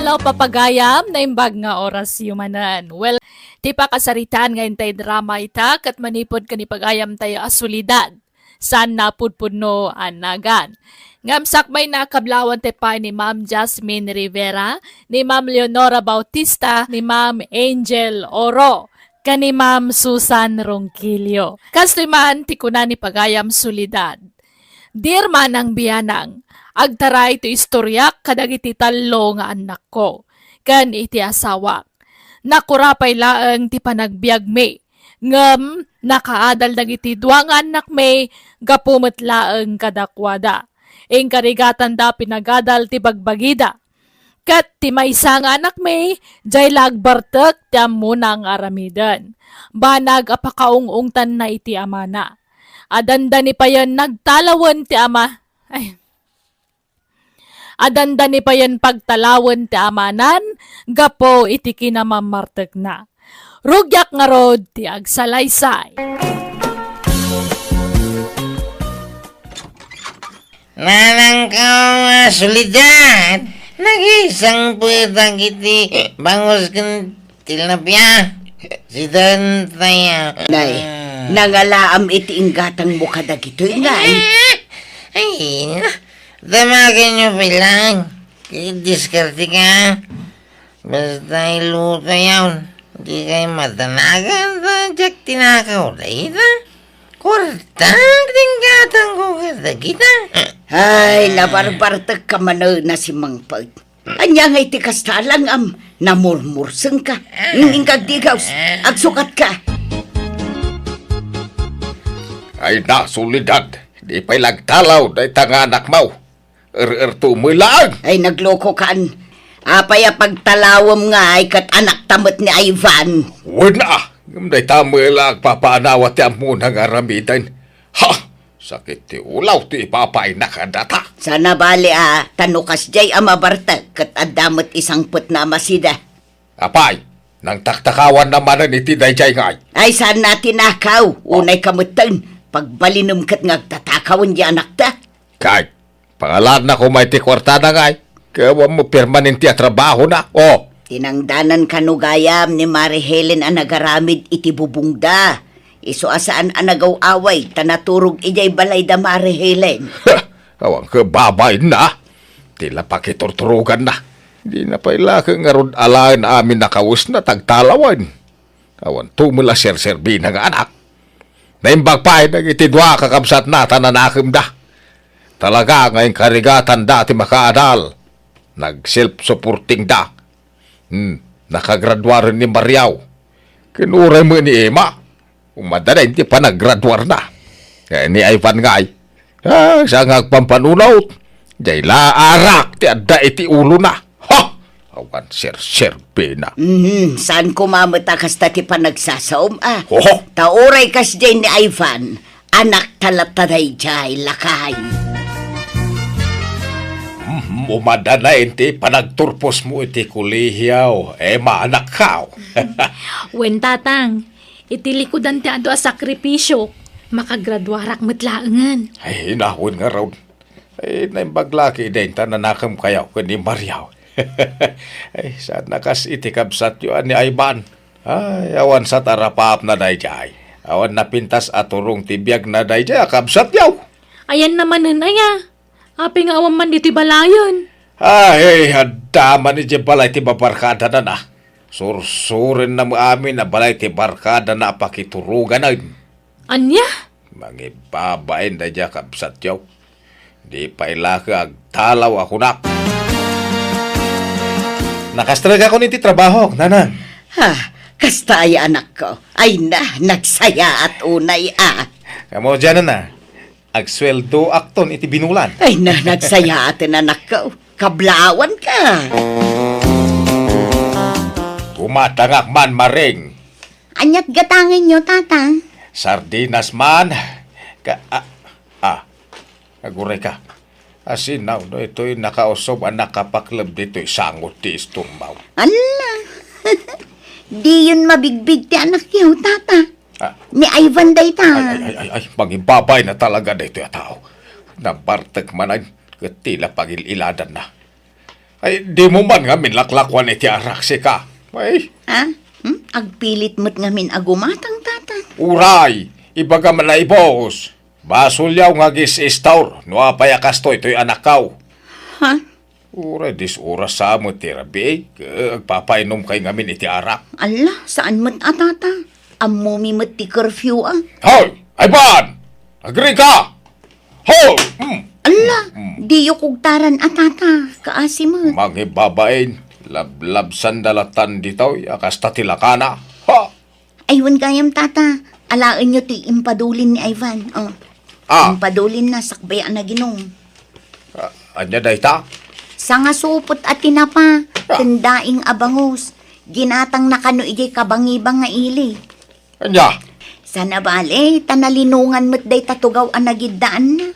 adlaw papagayam na imbag nga oras yumanan. Well, ti pa kasaritan ngayon tayo drama ita kat manipod ka ni pagayam tayo asulidad. San napudpudno anagan. Ngamsak may nakablawan te pa ni Ma'am Jasmine Rivera, ni Ma'am Leonora Bautista, ni Ma'am Angel Oro, kani Ma'am Susan Ronquillo. Kastoy man ti kuna ni pagayam sulidad. Dear manang biyanang, agtaray to istoryak kadagiti tallo nga anak ko. Kan iti asawak. Nakurapay laeng ti panagbiag me. Ngem nakaadal dagiti dua nga anak me gapumet laeng kadakwada. Ing karigatan da pinagadal ti bagbagida. Kat ti maysa nga anak me jay lagbartek ti amunang aramidan. Banag apakaungungtan na iti amana. Adanda ni pa yan nagtalawan ti ama. Adanda ni pa yan pagtalawan ti amanan, gapo iti kinamamartek na. Rugyak nga rod ti agsalaysay. Nanang ka solidad, nag-isang puwetang iti bangos kan tilapia. Si Dan tayo. Nay, nangalaam iti inggatang mo kadagitoy, nay. Ay, damagan nyo pilang. Diskarte ka. Basta iluto yawn. Di kayo matanagan. Diyak tinakaw na ita. Kurtang tinggatang ko kadagita. Ay, nabarbartag ka man na si Mang Pag. Anya nga iti kastalang namurmurseng ka. Ingkag digaws, agsukat ka. Ay na, solidad. Di pa'y lagtalaw na itanganak mo. Tumilaan. Ay, nagloko kaan. Apay pagtalawam nga ay kat anak tamat ni Ivan. Wala. Ngay tamilang papaanawat ti amunang aramidan. Ha! Sakit ti ulaw ti papay nakadata. Sana bali tanukas jay amabartag kat adamat isang put na masida. Apay, nang taktakawan naman iti dayjay ngay. Ay, saan natin nakaw? Unay kamutan. Pagbalinum kat ngagtatakawan di anak ta. Kay, pangalan na ko may ti kwarta na ngay. Kaya mo permanente a trabaho na. Oh, Tinangdanan kanugayam ni Mari Helen ang nagaramid iti bubungda. Iso asaan ang nagaw-away, tanaturog ijay balay da Mari Helen. awang kababay na. Tila pakiturturugan na. Di na pailaka nga ron alain amin nakawus na tagtalawan. Awan tumula ser-serbi na nga anak. Naimbag pa nagitidwa kakabsat na tananakim da. Talaga ngayong karigatan dati makaadal. Nag-self-supporting da. Nakagradwar ni Mariaw. Kinuray mo ni Emma. Umadala hindi pa naggraduar na. Ni Ivan nga ay. Siya ngagpampanunaw. Jay laarak ti adda iti ulo na. Ha! Awan ser-serbi na. Saan kumamata kas ti panagsasaom Oho! Tauray kas jay ni Ivan. Anak talataday jay lakay. Umadana iti panagturpos mo iti kulihiyaw. Maanak ka. Wen tatang, itilikudan ti ado a sakripisyo. Makagradwarak matlaangan. Ay, hinahon nga raw. Ay, naimbaglaki din tananakam kayaw ko ni Mariaw. Ay, saan nakas itikabsat yun ni Ivan? Ay, awan sa tarapap na dayjay. Awan napintas at turong tibiyag na dayjay, akabsat yaw. Ayan naman nanaya. Api nga awan man iti balayon. Ay, hadaman ni balay ti babarkada na na. Sursurin na mo amin na balay ti barkada na pakiturugan na. Anya? Mangibabain na dya kabsat yaw. Di pa ilaka agtalaw ako na. Nakastrag ako niti trabaho, nanan. Kasta ay anak ko. Ay nagsaya at unay Kamo dyan na. Agsweldo akton iti binulan. Ay nagsaya atin anak ko. Kablawan ka. Tumatangak man maring. Anyat gatangin nyo, tatang. Sardinas man. Aguray ka. Asin na, no, ito'y nakausob ang nakapaklab dito'y sangot ti isturmaw. Ala. Di yun mabigbig ti anak niyo, tata. Ni Ivan day ta. Ay, magibabay na talaga dito'y tao. Nabartag manan, katila pagililadan na. Ay, di mo man nga minlaklakwan iti arak si ka. Ay, Ha? Agpilit mo't ngamin agumatang tata. uray, ibaga man na ibos. Basulyaw nga gis-istaur, no apayakas to ito'y anak kaw. Ha? Uray, dis oras sa mo tirabi, agpapainom kay ngamin iti arak. Ala, saan mo't atata? Amumi mo't ti curfew Hoy! Ivan! Agree ka! Hoy! Ala, di yung kugtaran atata. Kaasi mo. Magibabain, lablab sandalatan ditaw, akas tatilakana. Ha! Aywan gayam tata. Alaan nyo ti impadulin ni Ivan. Oh. Ah, Impadulin na sakbaya na ginong. anya day ta? Sa nga supot at tinapa, tendaing abangus. Ginatang nakano ijay kabangibang nga ili. Anya? Sana bale, tanalinungan mo't day tatugaw ang nagidaan na.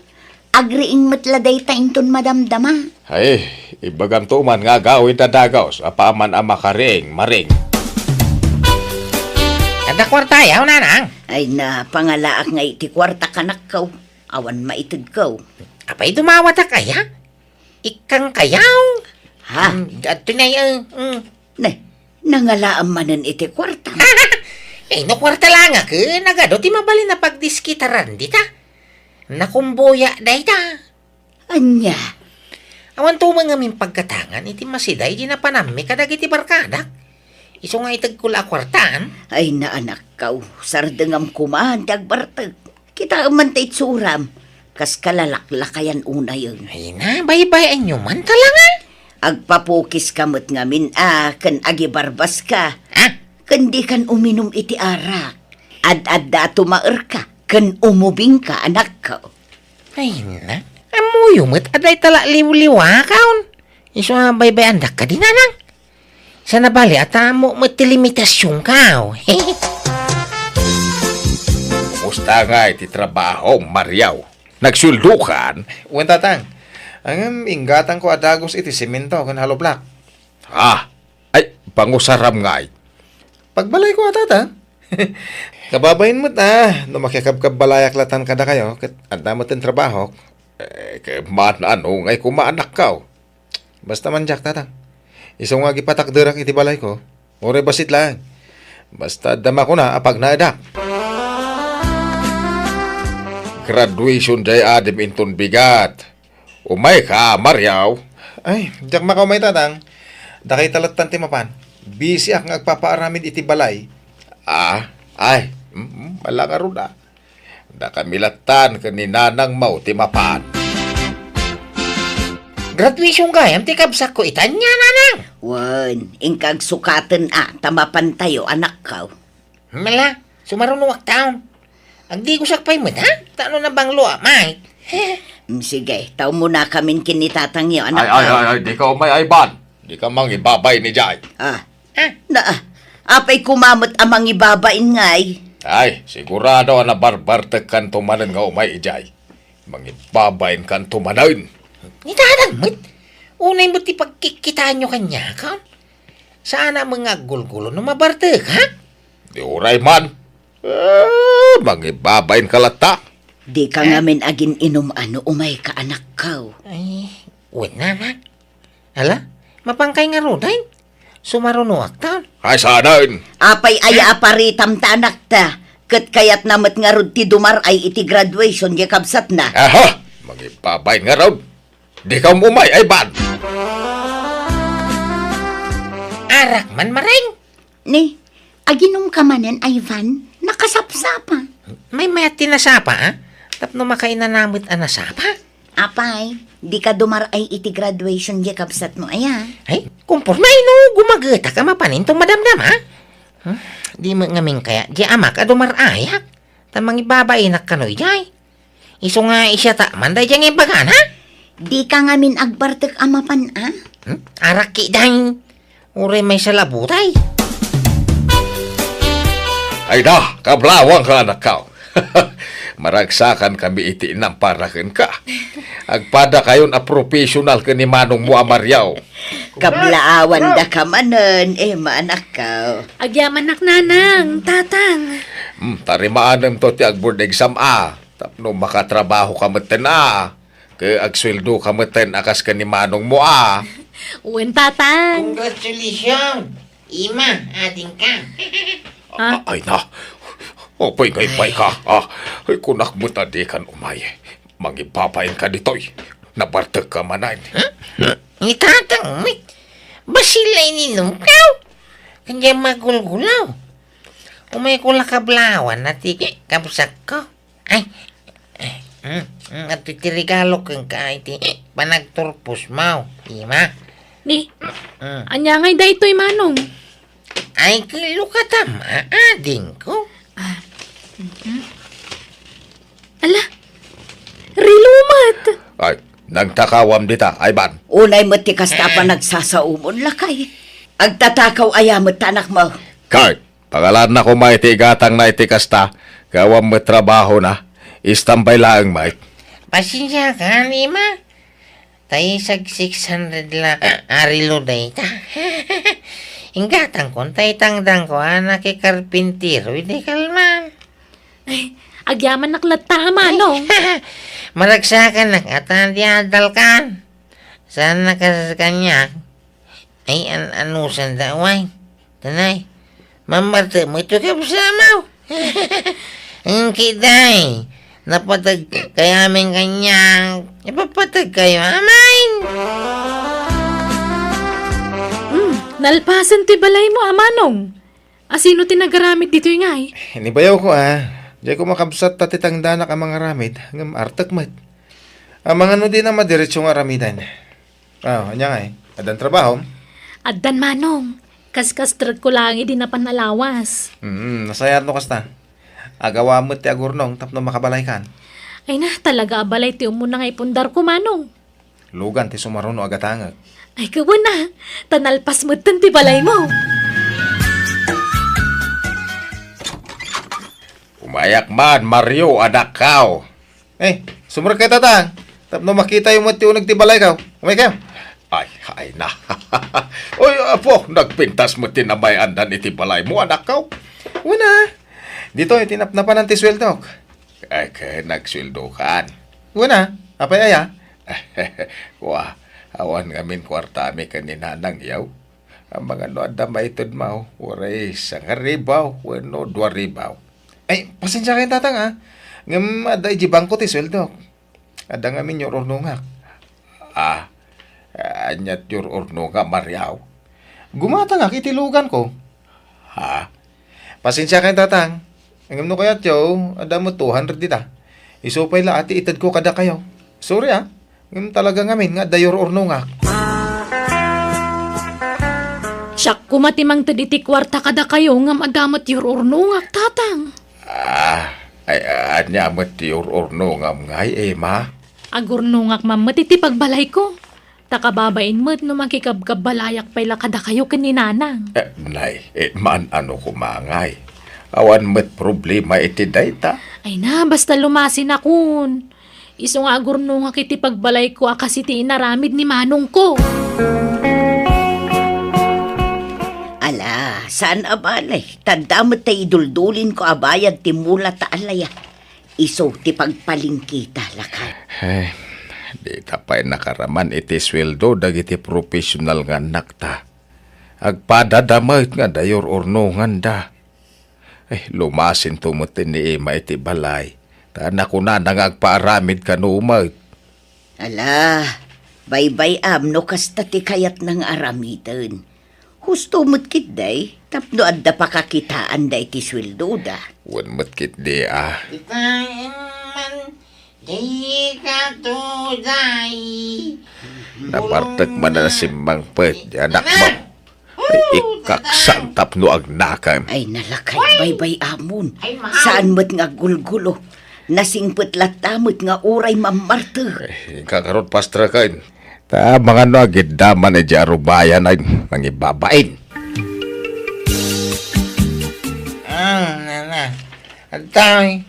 Agriing mo't laday ta inton madamdama. Ay, ibagam to man nga gawin na dagaw sa paman ang makaring, maring. Kada kwartayaw, nanang. Ay na, pangalaak nga iti kwarta kanak kaw. Awan maitid kaw. Apay dumawata kaya? Ikang kayaw. Ha? At tunay, Ne, nangalaam manan iti kwarta. Eh, no kwarta lang ako. Nagado, ti mabalin na pagdiskitaran dita. Nakumboya, day ta. Anya, Awan tumang aming pagkatangan, iti masiday, di na panami kadag iti barkadak. Iso nga itag kula kwartaan. ay na anak kaw. Sardengam kumahan, tagbartag. Kita man tayo suram. Kas kalalaklakayan una yun. Ay na, baybayan nyo man talaga. Agpapukis kamot ngamin, kan agibarbas ka. Ha? Kan di kan uminom iti arak. Ad-ad da tumaer ka. Kan umubing ka, anak ka. Ay na, amuyo mo't aday tala liw-liwa kaon. Iso nga baybayan dak ka din nanang. Sa nabali at mo limitasyon ka. Musta nga iti trabaho, Mariaw? Nagsuldukan? Uwan tatang, ang ingatan ko adagos iti simento kan haloblak. Ah, ay, pangusaram nga ay. Pagbalay ko atata. Kababayin mo't no makikabkabalayak latan kada kayo, kat andamot ang trabaho. Kaya man ano ngay kumaanak ka. Basta man jak tatang. Isang nga gipatakderak iti balay ko, ore basit lang. Basta dama ko na apag naadak. Graduation jay adim inton bigat. Umay ka, Mariaw. Ay, jak makamay tatang. Dakay talatan ti mapan. Busy ak nga agpapaaramid iti balay. Ay, malakaroon na. Nakamilatan ka ni Nanang Mau Timapan. Graduation ka, am tikabsak ko itanya nanang. Wan, ingkag sukatan tamapan tayo, anak ka. Mala, sumarunuwak taon. Ang di ko sakpay mo, ha? Tano na bang luwa, Mike? Sige, tao muna kami kinitatang iyo, anak Ay, di ka umay ayban. Di ka mangibabay ni Jay. Apay kumamot amang ibabain ngay. Ay, sigurado na barbartag kan tumanan nga umay ijay. Mangibabayin kan tumanan. Nitadan mo't. Unay mo't ipagkikitaan nyo kanya, ka? Sana mga gulgulo na mabartag, ha? Di uray man. Mangibabayin kalata. Di ka ngamin agin inom umay ka anak ka. Ay, uwan naman. Hala, mapangkay nga ruday. Sumarunuwak taon. Ay, sanain. Apay aya aparitam ta anak ta. Kat kayat namat nga rod ti dumar ay iti graduation di kabsat na. Aha, mangibabayin nga raw. Di ka umay ayban. Arak man maring. Ni, aginom ka manan, Ivan. Nakasapsapa. May mayat tinasapa, ha? Tapno makainanamit ang nasapa. Apay, di ka dumar ay iti graduation di kabsat mo, aya. Ay, kumpurnay no, gumagata ka mapanintong madamdam, ha? Di mo ngaming kaya, di amak adumarayak. Tamang ibabainak ka no, ijay. Iso nga isya ta, manday diyang ibagan, ha? Di ka ngamin agbartek amapan, Arak ki dahin. Ure may salabutay. Ay da, kablawang ka anak ka. Maragsakan kami iti ng parakin ka. Agpada kayon a professional ka ni Manong mo Amaryaw. Kablaawan da ka manan, maanak ka. Agyaman nak nanang, tatang. Tarimaan to ti agboard exam Tapno makatrabaho ka maten Kaya agsweldo ka maten akas ka ni manong mo Uwen, tatang. Congratulations! Ima, ating ka. Ay na. Opay ngay pay ka. Ay kunak mo tadi kan umay. Mangipapain ka ditoy. Nabartag ka manan. Itatang, basilay ni Nungkaw. Kanya magulgulaw. Umay ko lakablawan at kapsak ko. Ay, at itirigalo kang kahit panagturpos mau, Ima. Ni, anya ngay da ito'y manong. Ay, kilo ka tama, ading ko. Ala, rilumat. Ay, nagtakawam dita, ay ban. Unay mo ti kasta pa nagsasaumon lakay. Agtatakaw ayamot tanak mo. Kay, pangalan na ko may tigatang na itikasta. Gawam mo trabaho na. Istambay lang, mate. Pasensya ka, Ima. Tayo sag 600 la arilo data. Inggatang kon tay tangdang ko anak ke karpintero hindi kalman. Ay, agyaman naklata, manong. Maragsakan nak atan diadal kan. Sana ka sa kanya. Ay anusan daway. Tanay. Mamarte mo ito ka bersama. Ang kiday. Napatag kaya aming kanyang. Ipapatag kayo amain. Nalpasan ti balay mo, manong. Asino tinagaramit dito yung ngay? Hinibayaw ko Diyan ko makabsat tatitang danak ang mga ramid. Hanggang artak mat. Ang mga no din na madiretsong aramidan. Anya nga Adan trabaho. Addan, manong. Kaskas trag ko lang di na panalawas. Nasayar no kasta. Agawa mo ti agurnong tapno makabalay kan. Ay na, talaga abalay ti umuna nga ipundar ko, manong. Lugan ti sumaruno agatangag. Ay, kawan na. Tanalpas mo ti balay mo. Umayak man, Mario, anak kao. Sumur kay tatang. Tapno makita yung mati unag ti balay ka. Umay kayo. Ay na. Oy, apo, nagpintas mo tinabayan dan iti balay mo, anak kao. Una. Dito, tinapnapan ng tisweldo. Ay, kaya nagsweldokan. Una. Apay aya. Wah, awan ngamin kwartami kanina nang yaw. Ang mga no adamay itod mau, waray isang ribaw, wano 2 ribaw. Ay, pasensya kayo tatang Ngam ada ijibang ko tisweldo. Ada ngamin yung ornungak. Anyat your orno nga maryaw. Gumata nga kitilugan ko. Ha? Pasensya kayo tatang. Ngam no kayat yo, ada mo 200 dita. Isupay la ati itad ko kada kayo. Sorry Ngam talaga ngamin nga dayor ornungak. Siyak kumatimang taditi kwarta kada kayo ngam adamat your urnungak, tatang. Anya mo your orno nga ngay, ma. Agurnungak mamatiti pagbalay ko. Takababain mo't no makikabkabalayak pala kada kayo kaninanang. Nay, man ano kumangay. Awan mo't problema iti dayta. Ay na, basta lumasin akon. Iso nga agurnungak iti pagbalay ko akasiti inaramid ni manong ko. Ala, saan abalay? Tanda mo tayo iduldulin ko abayad ti mula ta alaya. Iso ti pagpalingkita lakay. Di tapay nakaraman iti sweldo dagiti professional nga nakta. Agpadadamay nga dayor ornongan da. Lumasin tumutin ni Ima iti balay. Tana ko na nangagpaaramid ka no umay. Ala, baybay no kasta ti kayat ng aramitan. Husto mo't kitday, tapno adda pakakitaan da iti sweldo da. Wan matkit di Itayin man, di ka tuday. Napartag man na simbang pet, anak mo. Ikaksantap no agnakam. Ay nalakay, baybay amon. Saan mo't nga gulgulo? Nasingpet latamot nga uray mamarte. Kakarot pastra kain. Ta mga no agid daman e jarubayan ay mangibabain. Nana. At tayo,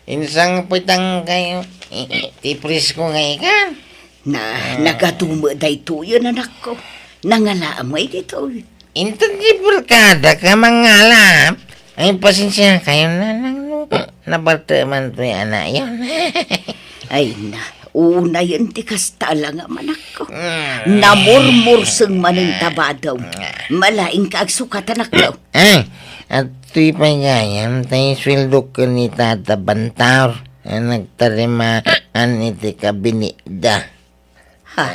insang pitang kayo, tipris ko nga ikan. Nagatumo day tuyo anak ko. Nangalamay dito. Intendibul kada ka mangalap. Ay, pasensya kayo na lang. Nabartaman to yung anak yun. Ay na, Una yun ti kastala nga manak ko. Namurmurseng maning tabadaw. Malaing ka agsukatan ako. At to'y pagayam, tayo sweldo ka ni Tata Bantaur. Nagtarimaan iti kabinida. Ha?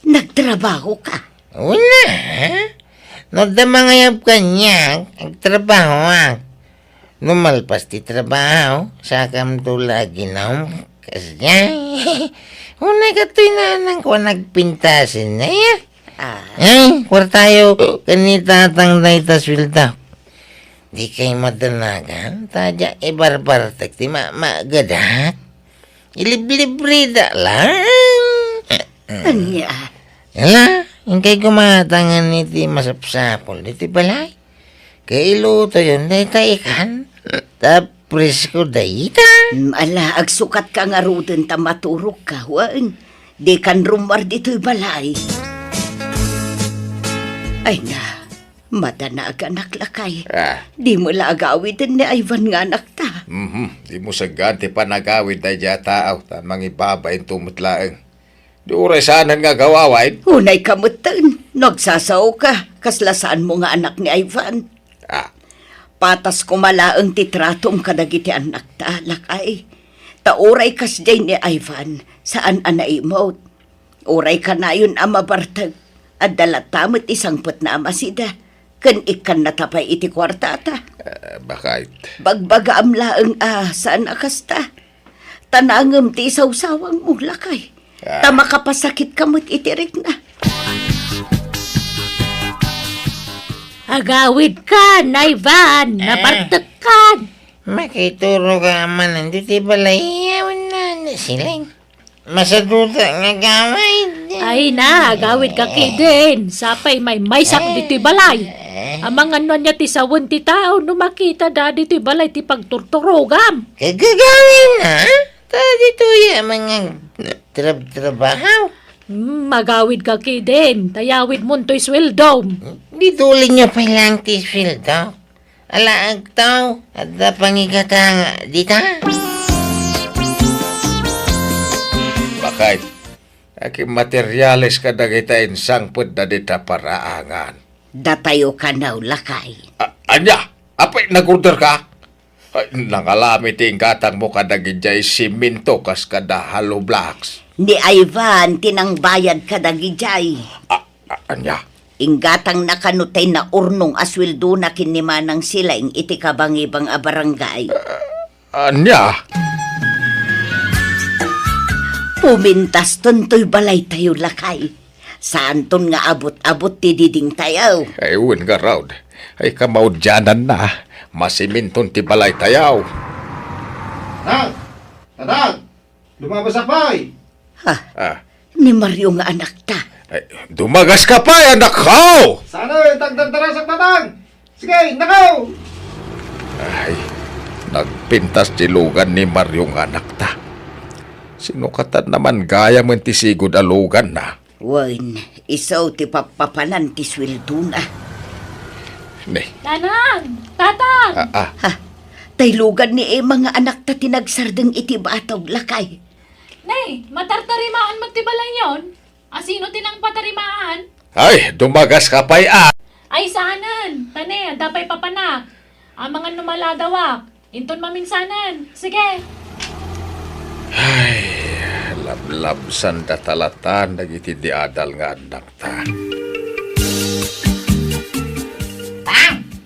Nagtrabaho ka? Una, no da mangayab ka niya, nagtrabaho Numalpas ti trabaho, sakam tula ginaw, kasya. Una ka to'y nanang ko nagpintasin na ya. Tayo kanitatang dayta sweldo. Di kay madanagan, tadya ibarbartak ti magadak. Ilib-libre da lang. Anya? Yala, yung kay gumatangan ni ti masapsapol, di ti balay. Kay iluto yun, day taikan. Tapres ko dayita. Ala, agsukat ka nga ruten ta maturok ka, wan. Di kan rumar dito'y balay. Ay na, madanaga naklakay. Di mo laagawitin ni Ivan nga anak ta. Di mo saganti pa nagawid na dya tao, tamang ibabayin tumutlaang. Di oray saanan nga gawawain. Unay kamutan, nagsasaw ka, kaslasaan mo nga anak ni Ivan. Patas kumalaang titratom kadagiti anak ta, lakay. Tauray kas jay ni Ivan, saan anaimot. Uray ka na yun amabartag, at dalatamot isang put na amasida. Kan ikan natapay iti kwartata. Bakit? Bagbaga amlaang saan akasta. Tanangam ti sawsawang mo, lakay. Tama kapasakit kamot itirik na. Agawid ka, Ivan. Napartakan. Makituro ka man, hindi ti balay, yawan na siling. Masaduta nga gawid. Ay na, agawid ka kidin. Sapay may sak diti balay. Amang ano niya ti sawon ti tao, no makita da diti balay ti pagturturogam. Kagagawin na? Tadi to ya mga trabaho. Magawid ka kidin. Tayawid mo to'y sweldo. Di tuloy niyo pa lang ti sweldo. Alaag tao, at da pangigatang dita. Bakit? Aki materyales ka dagitain sangpud na dita paraangan. Datayo ka na, lakay. Anya, apay nag-order ka? Ay, nangalami ting katang mo kadagidjay siminto kas kada hollow blocks. Ni Ivan, tinangbayad ka dagijay. Anya? Inggatang nakanutay na urnong asweldo na kinimanang sila ing iti kabangibang a barangay. Anya? Pumintas tuntoy balay tayo, lakay. Saan ton nga abot-abot ti diding tayaw? Ay, uwan nga raw. Ay, kamaudyanan na. Masiminton ti balay tayaw. Tadang! Tadang! Lumabas sa pay! Ni Mario nga anak ta. Ay, dumagas ka pa, anak ko! Sana tagdagdara sa Tadang! Sige, nakaw! Ay, nagpintas ti lugan ni Maryong anak ta. Sinukatan naman gaya man ti sigod alugan na. Wan, isaw ti papapanan ti sweldo na. Ne. Tanan! Tatang! Taylugan ni mga anak ta tinagsardeng iti batog, lakay. Nay, matartarimaan mo ti balay yon? Asino tinang patarimaan? Ay, dumagas ka pa'y Ay sanan! Tane, dapay papanak. Ang mga numaladawak. Inton maminsanan. Sige. Ay, lablabsan datalatan dagiti di adal nga anak ta.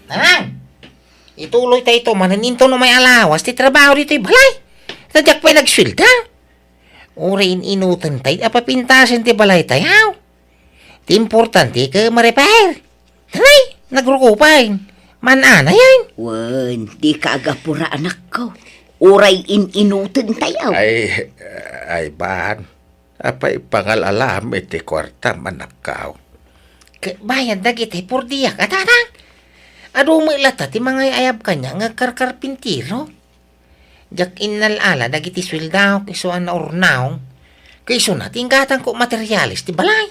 Tanang! Ituloy tayo ito, mananinto no may alawas, ti trabaho dito'y balay. Tadyak pa'y nagswelda. Urain inutan tayo, apapintasin ti balay tayo. Ti importante ka ma-repair. Tanay, nagrukupain. Manana yan. Wan, di ka agapura anak ko. Uray inutan tayaw. Ay, bahan. Apay pangalalam iti kwarta manakaw. Bayan dagiti por diyak at tatang. Ado mo ilata ti mga ayab kanya nga karkarpintiro. Jak inalala dagiti sweldaw kisuan na urnaw. Kaiso na tingkatan ko materialis ti balay.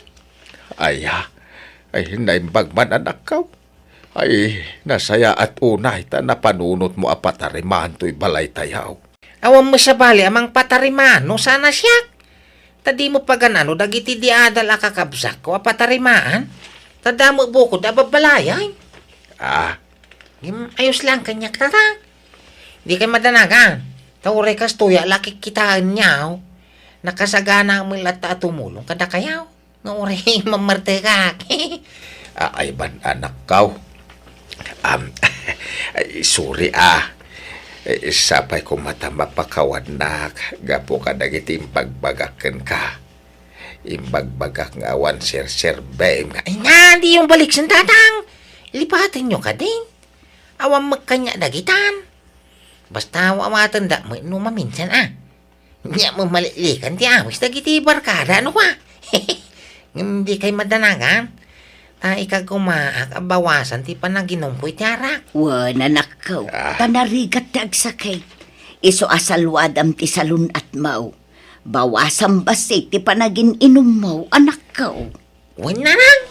Ay naimbag man anak ka. Ay, nasaya at unay ta napanunot mo apatariman to'y balay tayaw. Awam mo sa bali amang patarimano sana siya. Tadi mo pa ganano, dagiti di adal akakabsak ko, apatarimaan. Tadamo bukod, ababalayay. Ayos lang kanya tara. Di kay madanagan. Tauray kas tuya, laki kitaan niyaw. Nakasagana mo lata tumulong kada kayaw. Nauray mamarte ka. Ay ban anak kaw. Sorry sapay ko mata mapakawan na gapo ka dagiti impagbagaken ka. Imbagbagak nga awan sir bem nga. Ay nga, di yung balik sa tatang. Lipatin nyo ka din. Awang magkanya dagitan. Basta awatan da mo maminsan Nya mo malilikan ti awis dagiti barkada ano ka. Hindi kay madanagan. Ikagumaak abawasan ti panaginumpoy ti arak. Wan, anak ko. Tanarigat ti agsakay. Iso asalwadam ti salun at mau. Bawasan basi ti panagin inom mo, anak ko. Wan na lang.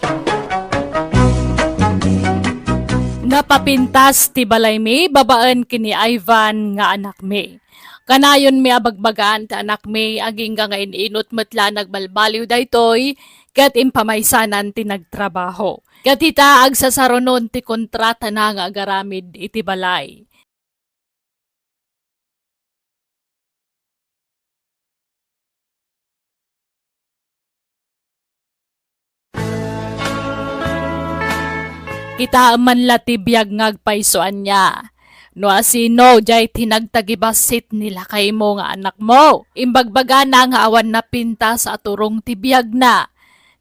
Napapintas ti balay mi, babaan kini Ivan nga anak mi. Kanayon mi abagbagaan ti anak mi, aging nga inot matla nagbalbaliw daytoy, kat impamaysanan ti nagtrabaho. Kat itaag sa saronon ti kontrata na nga agaramid iti balay. Kita man latibiyag ngagpaysoan niya. No asino, jay tinagtagibasit nila kay mo nga anak mo. Imbagbaga na nga awan na pinta sa aturong tibiyag na.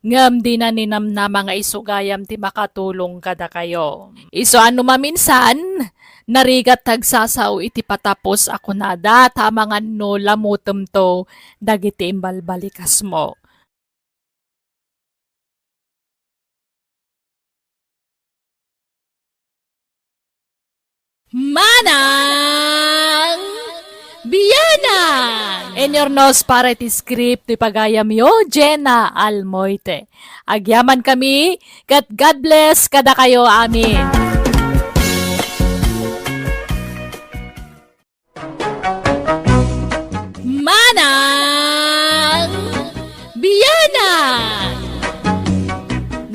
Ngam di na ninamna mga isugayam ti makatulong kada kayo. Iso ano maminsan, narigat tagsasaw iti patapos ako nada, tamangan no lamutem to, dagiti imbalbalikas mo. Manang Biyanang! In your nose para iti script ti pagayam yo, Jenna Almoite. Agyaman kami, kat God bless kada kayo, amin. Manang Biyanang!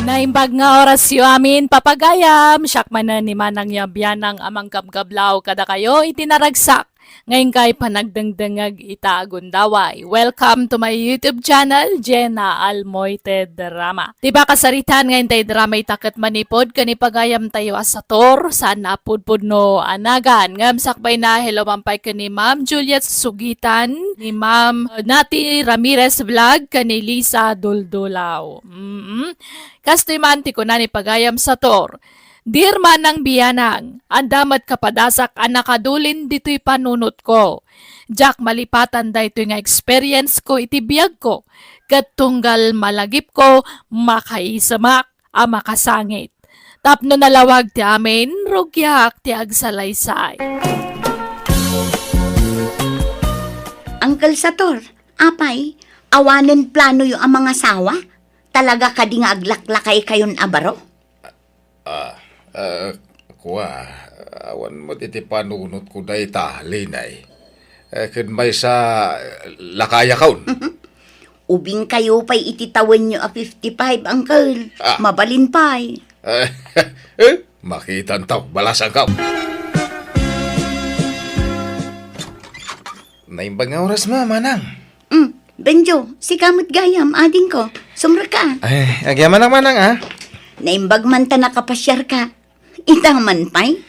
Naimbag nga orasyo amin papagayam, syakman na ni Manang Yabianang amang kabgablaw kada kayo itinaragsak. Ngayon kay panagdangdangag itagundaway. Welcome to my YouTube channel, Jenna Almoite Drama. Diba kasaritan ngayon tayo drama itakat manipod, kanipagayam tayo asator, saan napudpud no anagan. Ngam sakbay na hello mampay ka ni Ma'am Juliet Sugitan, ni Ma'am Nati Ramirez Vlog, kani Lisa Duldulaw. Kastoy manti ko na ni pagayam sator. Dear Manang Biyanang, andamat kapadasak anakadulin dito'y panunot ko. Jack malipatan da ito'y nga experience ko itibiyag ko. Kat tunggal malagip ko, makaisamak, makasangit. Tapno nalawag ti amin, rugyak ti agsalaysay. Uncle Sator, apay, awanen plano yung ang mga sawa? Talaga ka di nga aglaklakay kayon abaro? Awan mo iti panunot ko day talinay. Kun may sa lakaya kaun. Ubing kayo pa'y ititawan nyo a 55, Uncle. Mabalin pa'y. Makitan taw, balasan kaw. Naimbag nga oras Manang. Benjo, si kamot gayam, ading ko. Sumra ka. Ay, agyaman ang Manang Naimbag man ta nakapasyar ka. Itang man pa'y.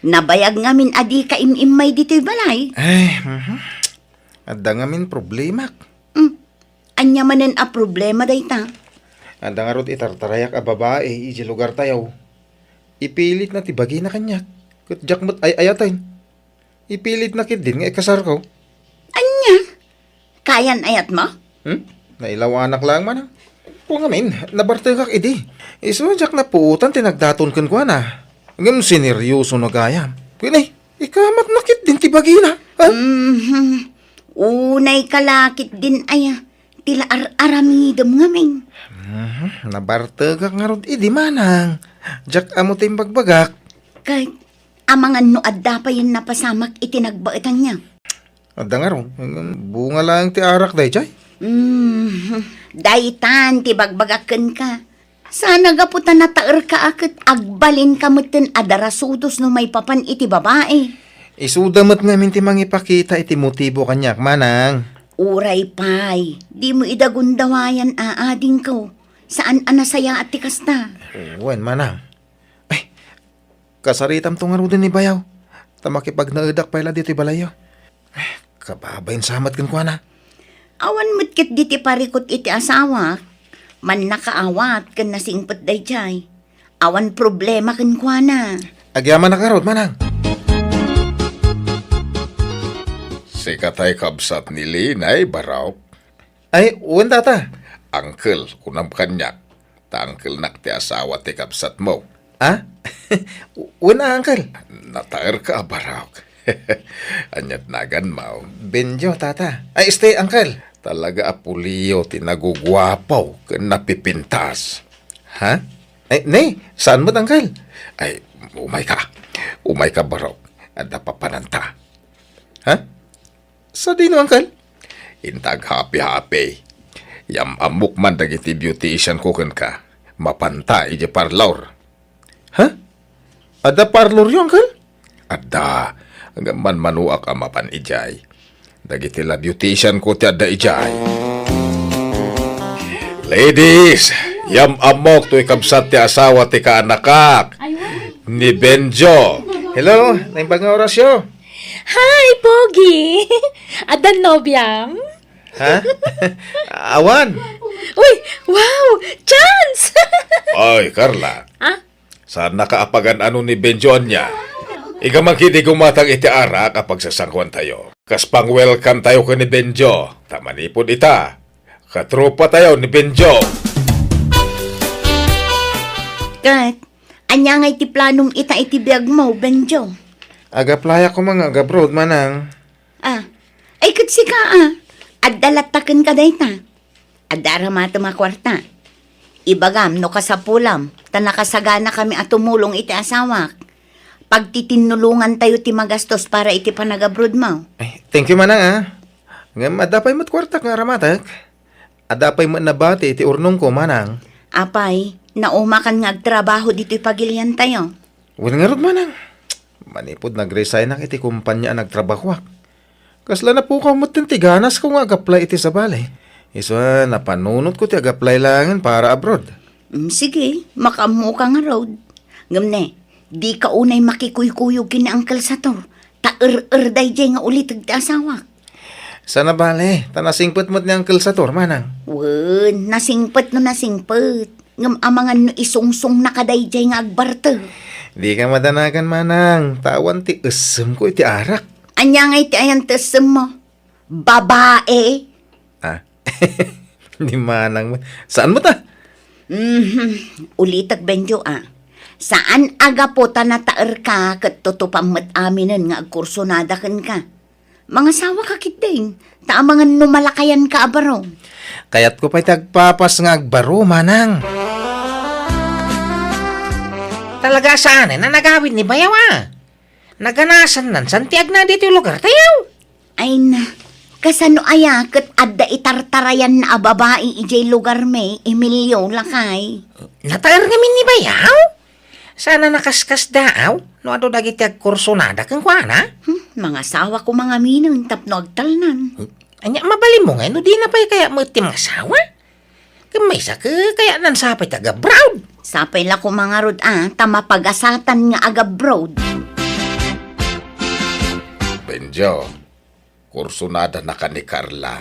Nabayag ngamin adi ka imimay dito'y balay. Ay, adda nga min problema. Anya manen a problema day ta. Adda nga rod itartarayak a babae, iji lugar tayaw. Ipilit na tibagi na kanyak. Kat jakmat ay ayatain. Ipilit na kid din nga ikasar ko. Anya? Kayan ayat mo? Nailaw anak lang Manang. Kung amin, nabartagak idi. Iso jak na puutan tinagdaton kan ko na. Ngam sineryoso na gayam. Pinay, ikamat nakit din tibagi na. Unay kalakit din aya. Tila aramidom ngamin. Nabartagak nga rod idi Manang. Jak amo tayong bagbagak. Kay, amangan no adda pa yun napasamak itinagbaitan niya. Adda nga ron, bunga lang ti arak day, Jay. Daytan, tibagbagaken ka. Sana gaputan na taer ka akit agbalin ka mutin adarasudos no may papan iti babae. Isudamat nga minti mangipakita iti motibo kanyak, manang. Uray pay, di mo idagundawayan aading ko. Saan anasaya at tikasta? Wen, manang. Ay, kasaritam tong nga din ni Bayaw. Tamakipag naidak pala dito balayo. Ay, kababayin samat kan kwa na. Awan mutkit diti parikot iti asawa. Man nakaawat kan nasingpet day jay. Awan problema kan kwa na. Agyaman na karot, manang. Si katay kabsat ni Linay, baraw. Ay, wen tata. Angkel, kunam kanyak. Ta angkel nak ti asawa ti kabsat mo. Ah? Wen na, uncle. Nataer ka, baraw. Anyat nagan mo. Benjo, tata. Ay, stay, uncle. Talaga apuliyo tinagugwapaw ken napipintas. Ha? Ay, nay, saan mo't, uncle? Ay, umay ka. Umay ka, baraw. At napapananta. Ha? Sa dino, uncle? Intag happy-happy. Yam amok man dagiti beautician ko ken ka. Mapanta iti parlor. Ha? Ada parlor yung, uncle? Adda, hanggang man manuak ang mapan ijay. Dagiti la beautician ko ti adda ijay. Ladies, yam amok to ikabsat ti asawa ti kaanakak. Ni Benjo. Hello, naimbag nga orasyo. Hi, Pogi! Adan nobyam? Ha? Awan. Uy, wow! Chance! Ay, Carla. Ha? Saan nakaapagan ano ni Benjo niya? Ikamangkidi gumatang iti ara kapag sasangkuan tayo. Kas pang welcome tayo ka ni Benjo. Tamanipod ita. Katropa tayo ni Benjo. Kat, anya nga iti planong ita iti biyag mo, Benjo. Agaplaya ko mga agabrod, manang. Ay katsi ka Addalataken ka dayta. Addara mata makwarta. Ibagam no kasapulam, tanakasagana kami at tumulong iti asawak. Pagtitinulungan tayo ti magastos para iti panagabrod mo. Ay, thank you, manang, ha? Ngam, adapay mo't kwartak nga ramatak. Adapay mo't nabati iti urnong ko, manang. Apay, naumakan nga agtrabaho dito'y pagilian tayo. Wala nga rod, manang. Manipod nag-resign na iti kumpanya nagtrabahwak. Kasla na po ka mo't tiganas ko ngaag-apply iti sa balay. Isa, napanunot ko ti ag-apply langan para abroad. Sige, makamu ka nga road. Ngamne, di ka unay makikuy-kuyog kini Uncle Sator. Ta-er-day jay nga ulit ti asawak. Sana bale, tanasingpet mo't ni Uncle Sator, manang. Wen, nasingpet no nasingpet. Ngam amangan no isungsong nakadayjay nga agbarter. Di ka madanagan, manang. Tawan ti usem ko iti arak. Anya nga iti ayan tesem mo. Babae. Ah, di manang. Saan mo ta? Ulitag Benjo Saan aga po tanataer ka kat tutupang mat aminen nga agkursonada ken ka? Mga sawa ka kiting. Taamangan numalakayan ka abaro. Kayat ko pa'y tagpapas nga agbaro, manang. Talaga saan na nagawid ni Bayaw, Naganasan nan santiag na dito yung lugar tayo. Ay na, kasano aya kat adda itartarayan na babae ijay lugar may Emilio lakay. Nataer ngamin ni Bayaw. Sana nakaskas daaw. No ado dagiti agkursonada kang kuana. Mga sawa ko mga minang tapno agtalnan. Anya mabali mo nga, no di na pa'y kaya mo itim nga asawa. Kamay sa ka, kaya nan sapay taga brown. Sapay la ko mga rod tamapagasatan nga aga broad. Benjo, kursunada na ka ni Carla.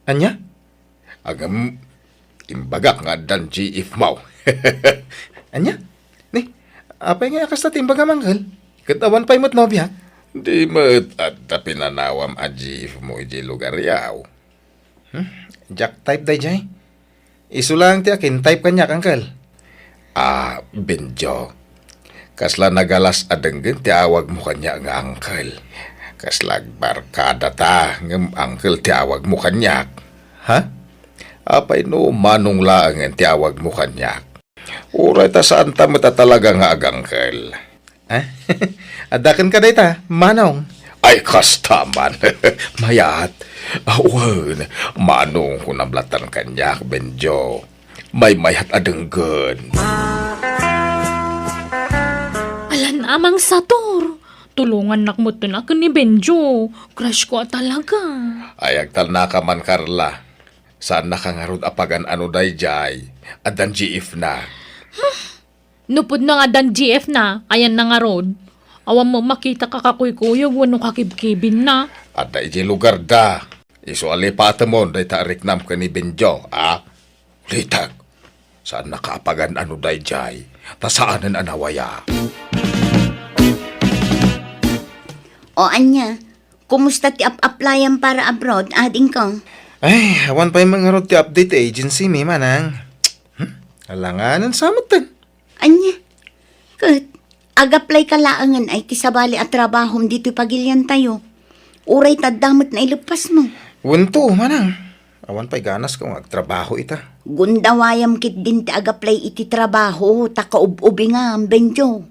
Anya? Agam, imbagak nga dan GF mau. Anya? Ni, apay nga akas na timbag amanggal. Katawan pa'y mo't nobya. Di mo't at pinanawam a GF mo iji lugar yaw. Jack type day jay. Isulang ti akin, type kanya, angkel. Benjo. Kasla nagalas adenggen ti awag mo kanya nga angkel. Kasla barkada ta ngem angkel ti awag mo kanyak. Ha? Apay no manong laangen ti awag mo kanyak. Uray ta saan ta mata talaga nga agangkel. Ha? Adakan ka day ta, manong. Ay, kastaman. Mayat. Awan, manong ko nablatan kanyak, Benjo. May mayat adenggan. Alan amang sator. Tulungan nakmo na ka ni Benjo. Crush ko talaga. Ayag tal na ka man, Carla. Saan nakangarod apagan ano dayjay. Adan GF na. Nupod na nga dan GF na. Ayan na nga rod. Awan mo makita ka kakuykuyo. Wano kakibkibin na. At dayjay lugar da. Iso alipata mo, day tarik nam ka ni Benjo, ah? Litag. Saan nakaapagan ano dayjay. Ta saanan anawaya. O anya, kumusta ti applyan para abroad, ading ko? Ay, awan pa yung mga rod ti update agency, mi manang. Alanganan samatan. Anya, kat, agaplay ka laangan ay ti sabali at trabahom dito pagilyan tayo. Uray tadamot na ilupas mo. Wento, manang. Awan pa'y ganas kung agtrabaho ita. Gundawayam kit din ti agaplay iti trabaho, takaub-ubi nga, Benjo.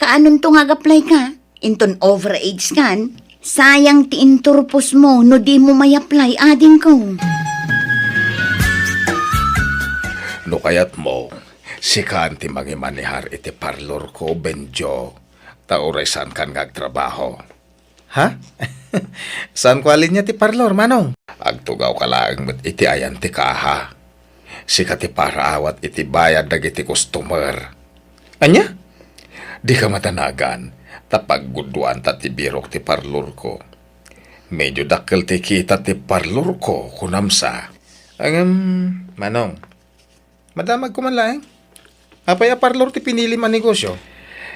Kaanon tong agaplay ka? Inton overage kan? Sayang ti inturpos mo, no di mo may apply, ading ko. No kayat mo, si Kanti mangimanihar iti parlor ko, Benjo. Tauray saan kan ngagtrabaho. Ha? Saan ko alin niya ti parlor, manong? Agtugaw ka lang met iti ayan ti kaha. Si kati para awat iti bayad dagiti customer. Anya? Di ka matanagan, tapag guduan ta ti birok ti parlor ko. Medyo dakkel ti kita ti parlor ko kunamsa. Manong. Madamag ko man lang. Apay a parlor ti pinili man negosyo.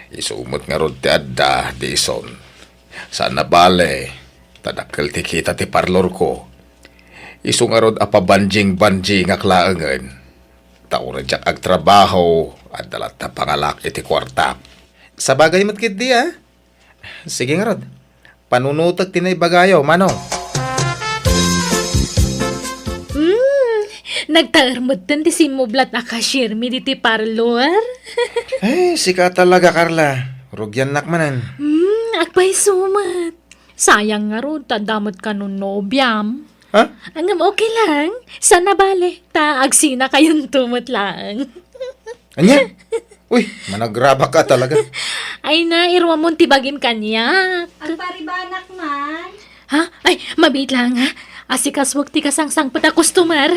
Isumot nga rod ti adda, di ison. Saan na bale, tadakkel ti kita ti parlor ko. Isu nga rod apabanjing-banjing aklaangan. Taura jak agtrabaho, at dalat na pangalak iti kwarta. Sa bagay matkit di Sige nga rod. Panunutag tinay bagayaw, manong. Nagtaarmod tan ti simublat na cashier mi diti parlor. Ay, sika talaga, Carla. Rugyan nakmanan. Agpay sumat. Sayang nga ron, tadamot ka nun nobyam. Ha? Angam okay lang. Sana bale, agsina kayong tumot lang. Anya? Uy, managraba ka talaga. Ay na, irwa mo tibagin kanya. Ang paribanak man. Ha? Ay, mabit lang ha. Asikas wag ti kasangsang pata customer.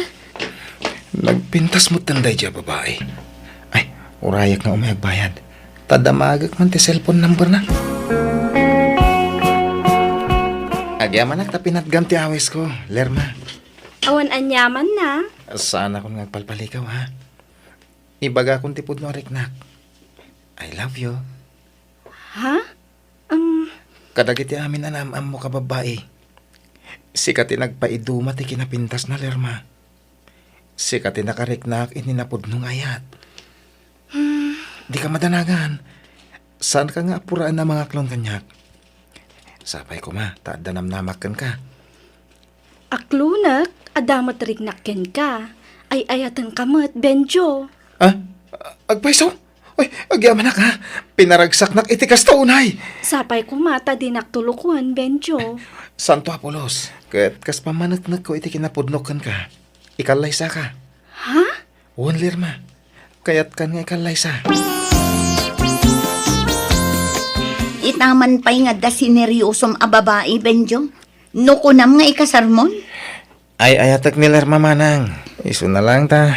Nagpintas mo tanday dya, babae. Ay, urayak na umayagbayad. Tadamagak man ti cellphone number na. Agyaman na tapinatgam ti awis ko, Lerma. Awan anyaman na. Saan ako nagpalpalikaw, ha? Ibaga kong tipod no riknak. I love you. Ha? Kadagiti amin anam-am mo ka, babae. Sikati nagpaiduma ti kinapintas na, Lerma. Sikati nakariknak ininapod nung ayat. Di ka madanagan. Saan ka nga apuraan na mga klon kanyak? Sapay ko ma, tadanam namakan ka. Aklunak, adamat rignakken ka. Ay ayatan kamot, Benjo. Ah? Agpaiso? Uy, agyaman na ka. Pinaragsak nak itikas taunay. Sapay ko mata dinaktulukuan, Benjo. Santo Apolos, kat kas pamanatnag ko iti kinapudnokan ka. Ikalaysa ka. Ha? Uwan, Lerma. Kayat kan nga ikalaysa. Itaman pa'y nga da sineryosom a babae, Benjo. No kunam nga ikasarmon. Ay, ayatak ni Lerma manang. Iso na lang ta.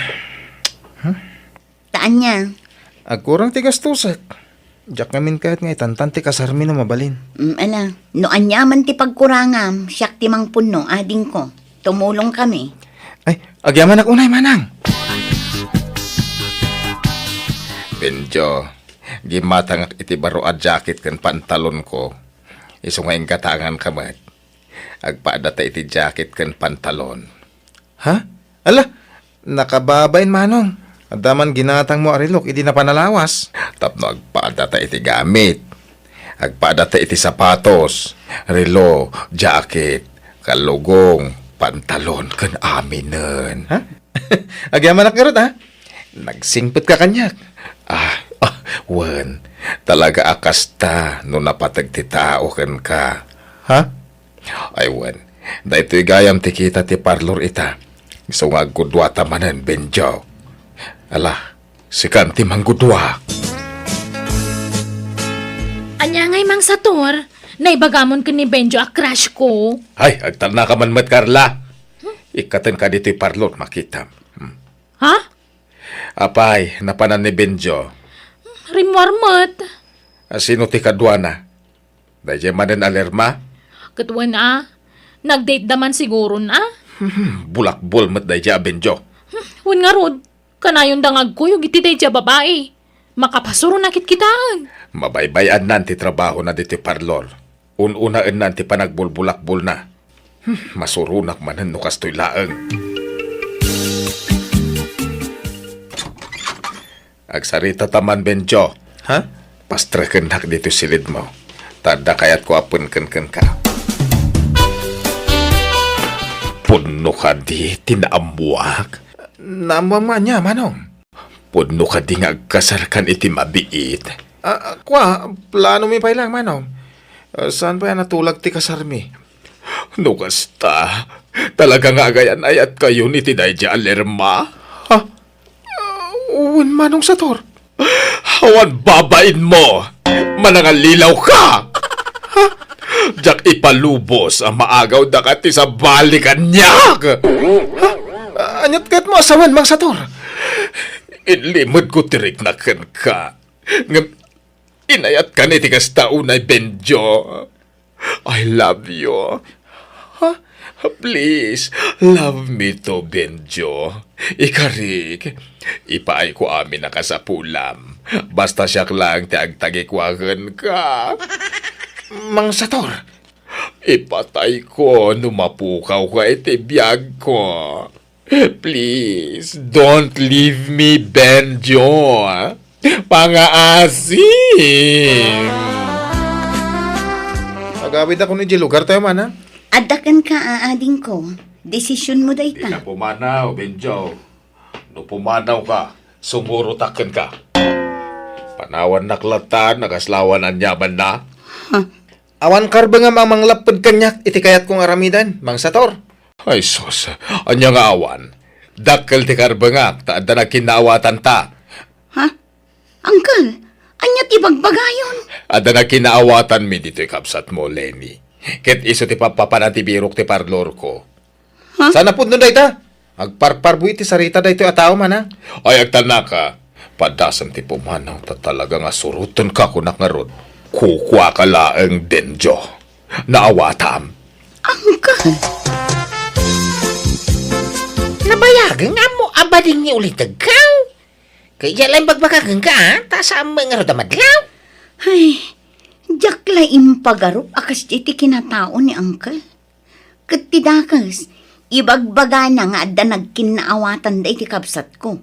Taan niya. Agkurang tigas tusak. Diyak ngamin kahit nga itantan ti kasarmi na mabalin. Ala, no anyaman ti pagkurangam, siyak ti mang puno, ading ko. Tumulong kami. Ay, agyaman ak unay manang. Benjo, gimatang iti baro a jacket kan pantalon ko. Isu nga katangan kamat. Agpaada ta iti jacket kan pantalon. Ha? Ala, nakababain manong. Adaman ginatang mo arilok, idi na panalawas. Tapno agpaada ta iti gamit. Agpaada ta iti sapatos, relo, jacket, kalugong, pantalon kan aminen. Ha? Agyaman ak garot, ha? Nagsingpit ka kanyak. Wan, talaga akasta no napatag ti tao ken ka. Ha? Aywan, da ito'y gayam ti kita ti parlor ita. Iso nga gudwata manan, Benjo. Ala, si kanti manggudwa. Anya ngay mang sator, naibagamon ka ni Benjo a crush ko. Ay, agtana ka man mat, Carla. Ikatan ka dito'y parlor, makita. Ha? Apay, napanan ni Benjo. Rimwarmat. Sino ti kadwana? Dahil manan alerma? Katwan nag-date daman siguro na. Bulakbol mat dahil Benjo. Wan nga rod, kanayon dangag ko yung iti siya babae. Makapasuro nakit kitaan. Mabaybayan nanti trabaho na dito'y parlor. Ununaan nanti panagbulbulakbol na. Masurunak manan no kastoy laeng. Agsarita taman, Benjo. Ha? Pastreken hak dito silid mo. Tada kayat ko apun ken ka. Puno ka di tinaamuak. Namama niya, manong. Puno ka di nga agkasarkan iti mabiit. Kwa, plano mi pa ilang, manong. Saan pa yan natulag ti kasarmi? No kasta. Talaga nga gayan ayat kayo ni Tinayja Alerma. Ha? Uwan, manong sator. Hawan babain mo! Manangalilaw ka! Ha? Diyak ipalubos ang maagaw dakati sa balikan niya! Anyat kat mo asawan, mang sator. Inlimod ko tirik na ka. Inayat ka ni tigas taunay, Benjo. I love you. Ha? Please, love me to, Benjo. Ikarik, ipaay ko amin na kasapulam. Basta siyak lang tiagtagikwagan ka. Mang sator. Ipatay ko numapukaw ka itibiyag ko. Please, don't leave me, Benjo. Pangaasim. Agawid ako ni G lugar tayo man, ha? Adakan ka aading ko. Desisyon mo day ta. Napumanaw, Benjo. No pumanaw ka, sumurutakan ka. Panawan naklatan, nagaslawan ang yaman na. Awan karba nga mang lapad kanyak, iti kayat kong aramidan, mang sator. Ay sus, anya nga awan. Dakkel ti karbangak, taada na kinaawatan ta. Ha? Uncle, anyat ibagbagayon. Ada na kinaawatan mi dito'y kapsat mo, Lenny. Ket iso ti papapanan ti birok ti parlor ko. Sana po nun dayta. Agparparbu iti sarita dayto ataw man, ha? Ay agtana ka, padasam ti pumanaw ta talaga nga surutan ka kunak nga rod. Kukwa ka laeng, Benjo. Naawatam. Uncle, Nabayagan nga mo, abading ni ulit agaw. Kaya lang bagbakagan ka, ha? Tasa ang mga rodamadlaw. ay, jak laim pagarup akas iti kinatao ni Uncle. Katidakas, ibagbaga na nga adda nagkinaawatan da iti kapsat ko.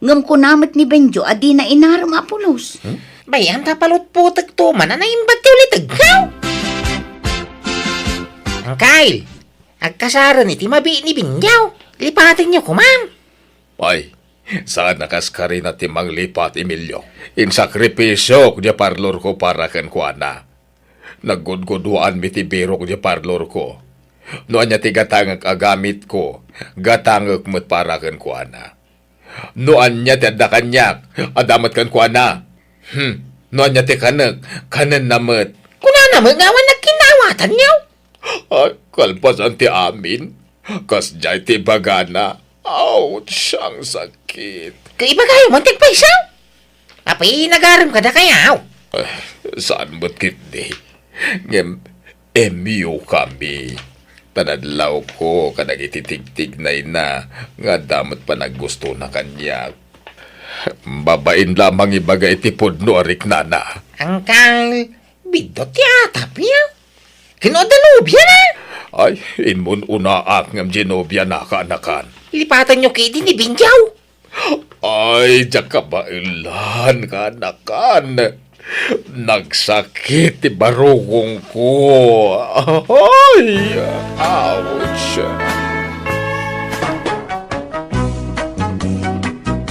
Ngam ko namat ni Benjo, adi na inaram apulos. Bayan tapalot po tagtuman na naimbag ti ulit agaw. Ang Kyle, agkasaran iti mabi ni Bingyaw. Lipatin niyo kumam. Ay, saan nakaskari na timang lipat, Emilio? Insakripisyo kaya parlor ko para kan kuana. Naggudguduan mi ti biro kaya parlor ko. Noan niya ti gatangag agamit ko, gatangag mo't para kan kuana. Noan niya ti adda kanyak, adamat kan kuana. Noan niya ti kanag, kanan namat. Kuna naman nga nagkinawatan niyo. Ay, kalpasan ti amin. Kas jay ti bagana. Ouch, ang sakit. Kaiba kayo, muntik pa isaw. Apay, nagaram ka na kayaw. Ay, saan mo't kitdi? Ngem, emyo kami. Tanadlaw ko, kanag ititigtig na nga damat pa naggusto na kanya. Babain lamang ibaga itipod no arik nana. Ang Kyle, bidot yata, piyaw. Kinodanubya na. Ay, inmun unaak ngam Genobia na kaanakan. Lipatan niyo kay ni Bingyaw. Ay, diyak ka ba ilan kaanakan? Nagsakit ti barugong ko. Ay, ouch.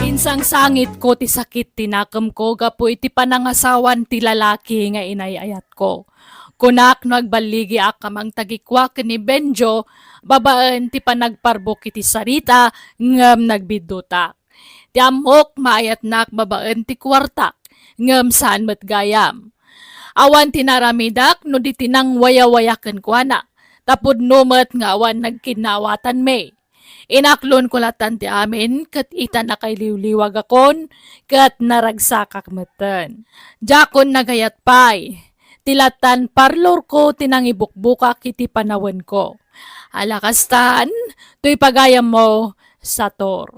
Insang sangit ko ti sakit tinakam ko gapo iti panangasawan ti lalaki nga inayayat ko. Kunak no agbaligi akamang tagikwak ni Benjo, babaan ti panagparbok iti sarita, ngam nagbidutak. Ti amok maayat nak babaan ti kwartak, ngam saan matgayam. Awan tinaramidak no di tinang waya-wayaken kuana, tapod numet nga awan nagkinawatan me. Inaklon ko latan ti amin, kat ita na kay liwliwag akon, kat naragsakak meten. Jakon nagayat pay, tilatan parlor ko tinang ibukbukak iti panawen ko. Alakastan, to'y pagayam mo sa tor.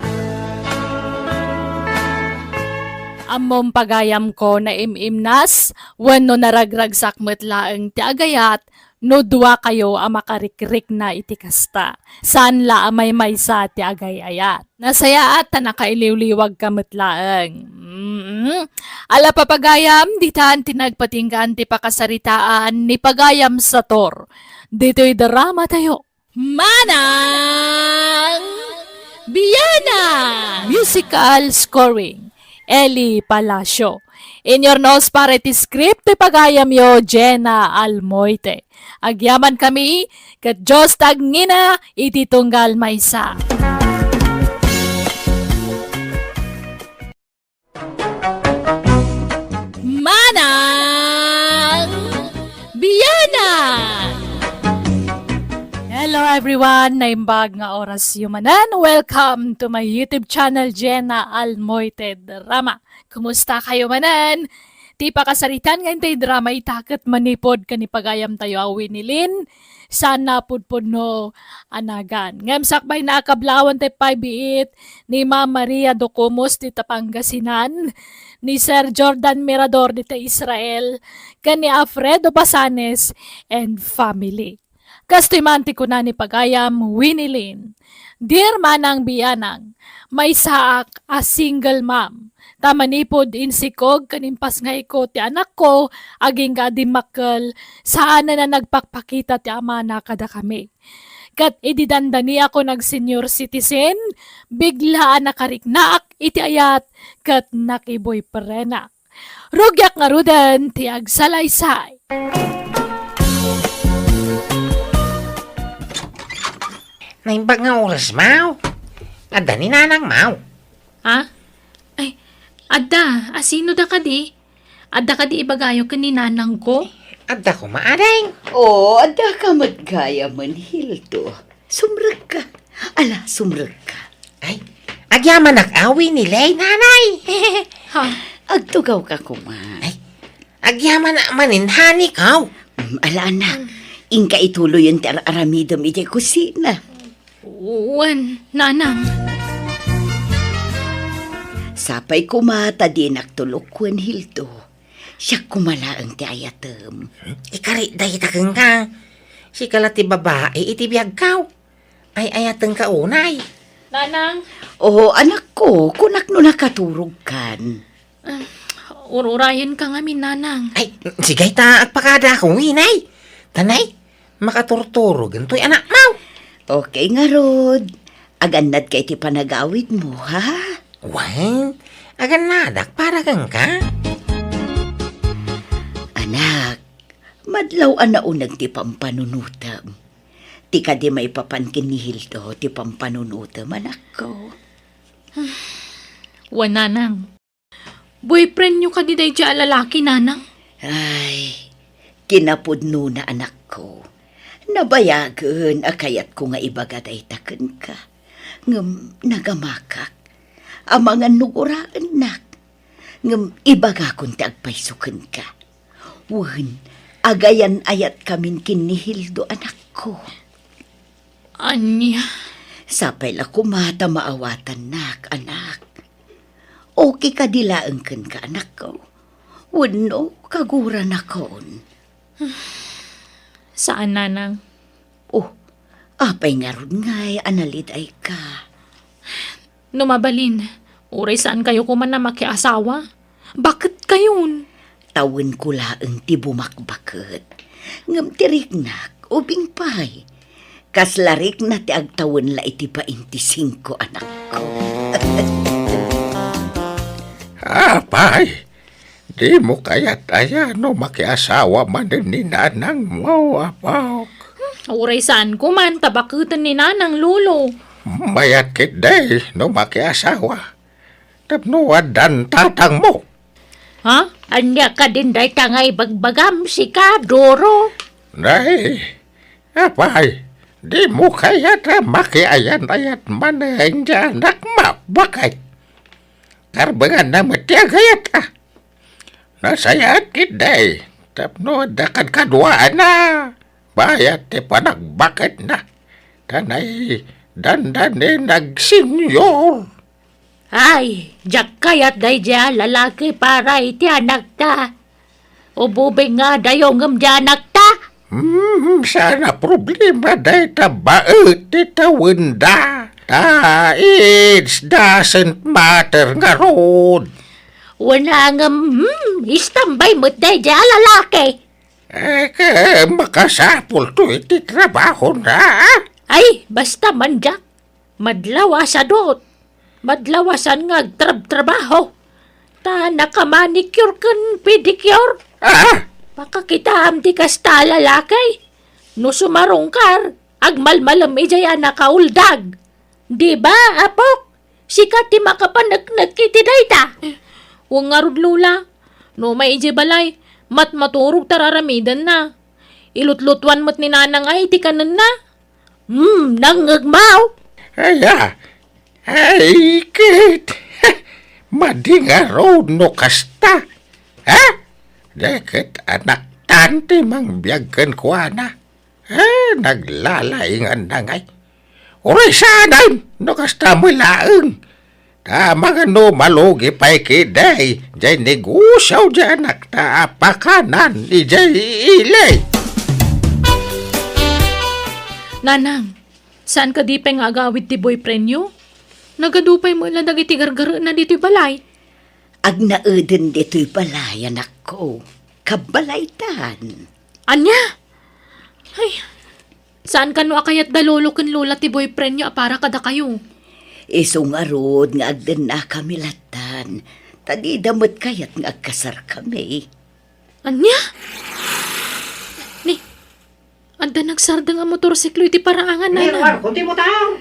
Amom pagayam ko na imimnas, wano naragragsak metlaeng ti agayat, no dua kayo ang makarikrik na iti kasta. Saan la amay maysa ti agayayat. Nasaya at nakailiwliwag ka metlaeng. Ala papagayam, ditaan tinagpatinggan ti pakasaritaan ni pagayam sa tor. Dito'y drama tayo. Manang Biyana! Musical scoring. Eli Palacio. In your nose para iti script, pagayam yo, Jenna Almoite. Agyaman kami, kat Diyos tagngina, iti tunggal maysa. Manang Biyana! Hello everyone! Naimbag nga oras yumanan. Welcome to my YouTube channel, Jenna Almoite Drama. Kumusta kayo manan? Ti pakasaritan ngayon tayo drama itakat manipod kanipagayam tayo awin nilin. Sana pudpud no anagan. Ngam sakbay na kablawan tayo paibiit ni Ma'am Maria Documos di Pangasinan, ni Sir Jordan Mirador di Israel, kani Alfredo Basanes and family. Kasto'y manti ko na ni pagayam Winilin. Dear Manang Biyanang, may saak a single mom. Tamanipod insikog kanimpas nga ko ti anak ko, aging gadimakkel, saan na nagpakpakita ti ama na kada kami. Kat ididandani ako nag senior citizen, biglaan nakariknak iti ayat, kat nakiboy perenak. Rugyak nga rudan ti agsalaysay. Naimbag nga oras, Mau. Adda ni nanang, Mau. Ha? Ay, adda, asino da ka di? Adda ka di ibagayo ka ni nanang ko? Adda ko maaring. Oo, ada ka matgaya man, Hildo. Sumrag ka. Ala, sumrag ka. Ay, agyaman nag-awi nila, nanay. Ha? Agtugaw ka kuman. Ay, agyaman na maninhani ka. Ala anak, ingka ituloy yung aramidam iti kusina. Uwan, nanang. Sapay kumata din agtulokwan, Hildo. Siya kumala ang ti ayatem. Ikari dahi takeng ka. Si kalati babae iti biyag ka. Ay ayateng ka unay. Nanang, Oo, anak ko, kunak no nakaturog kan. ururayan ka nga min nanang. Ay, sigay ta agpakada akong winay. Tanay, makaturturo ganto'y anak, Mau. Okay nga, Rod. Agannad kay ti panagawid mo, ha? Wan, agan nadak para kang ka. Anak, madlaw na unag ti pampanunutam. Ti ka di may papankin ni Hildo ti pampanunutam, anak ko. Uwan, nanang. Boyfriend nyo ka di day dya lalaki, nanang. Ay, kinapudno na anak ko. Nabayagan akayat ko nga ibagaday taken ka. Ngam nagamakak. Amangan nuguraan nak. Ngam ibaga kun ti agpaysuken ka. Wen, agayan ayat kamin kinihildo anak ko. Anya? Sapay la kumata maawatan nak, anak. Okay ka dilaeng ken ka, anak ko. Wano, kagura na kon. Saan, nanang? Oh, apay nga ron nga'y analid ay ka. Numabalin, uray saan kayo kuman na makiasawa? Bakit kayon? Tawin ko laeng ti bumakbakit. Ngam tiriknak, ubing pay. Kaslarik na ti agtawin la iti pa 25, anak ko. Apay, Di mo kaya't no makiasawa man din ni nanang mo, apok. Uray saan ko man, tabakutan ni nanang lulo. Mayat kit day, no makiasawa. Tapno wadan tatang mo. Ha? Anya ka din day tangay bagbagam si ka, Doro. Nay, apay, di mo kaya't makiayan-ayat man hindi anak mabakay. Karbangan na matiyagayat ka. Nasayat kit day, tapno dakan kadwaan na. Bayat ti panagbakit na. Tanay, dandan nagsinyor. Ay, jak kayat day dya lalaki para iti anak ta. O bubing nga dayo ngam dya anak ta. Sana problema day tabaet ti tawenda. It doesn't matter nga road. Wala ngam, istambay mo't day dya lalaki. Makasapol to iti trabaho na. Ay, basta man jak. Madlawa sa dot. Madlawasan nga trabaho. Ta nakamanicure kan pedicure. Baka kita amti kasta lalaki. No sumarungkar, agmalmalam ijaya nakauldag. Di ba, apok? Sikat ti makapanagnag kiti dayta. Huwag nga rod lula. No may ije balay, maturog tararamidan na. Ilutlutwan mo't ni nanang ay ti kanan na. Nangagmaw. Ay, kit. Madinga road no kasta. Ha? Deket anak tante mang biyagkan ko na. Naglalaingan na ngay. Uray sanan, no kasta mo laeng. Tama nga no malugi pa'y kiday. Diyay negusyaw dyan nakta apakanan ni Jay ilay. Nanang, saan ka di pa nga agawit ti boyfriend nyo? Nagadupay mo lang dagiti gargaro na dito'y balay. Ag naeden dito'y balay, anak ko. Kabalaytan. Anya? Ay, saan ka no akayat dalolo kan lola ti boyfriend nyo para kada kayo? Isong arod nga agden na kami latan. Tadi damot kayat nga agkasar kami. Anya? Ni, anda nagsarda nga motorsiklo iti paraangan na na. kunti mo tao.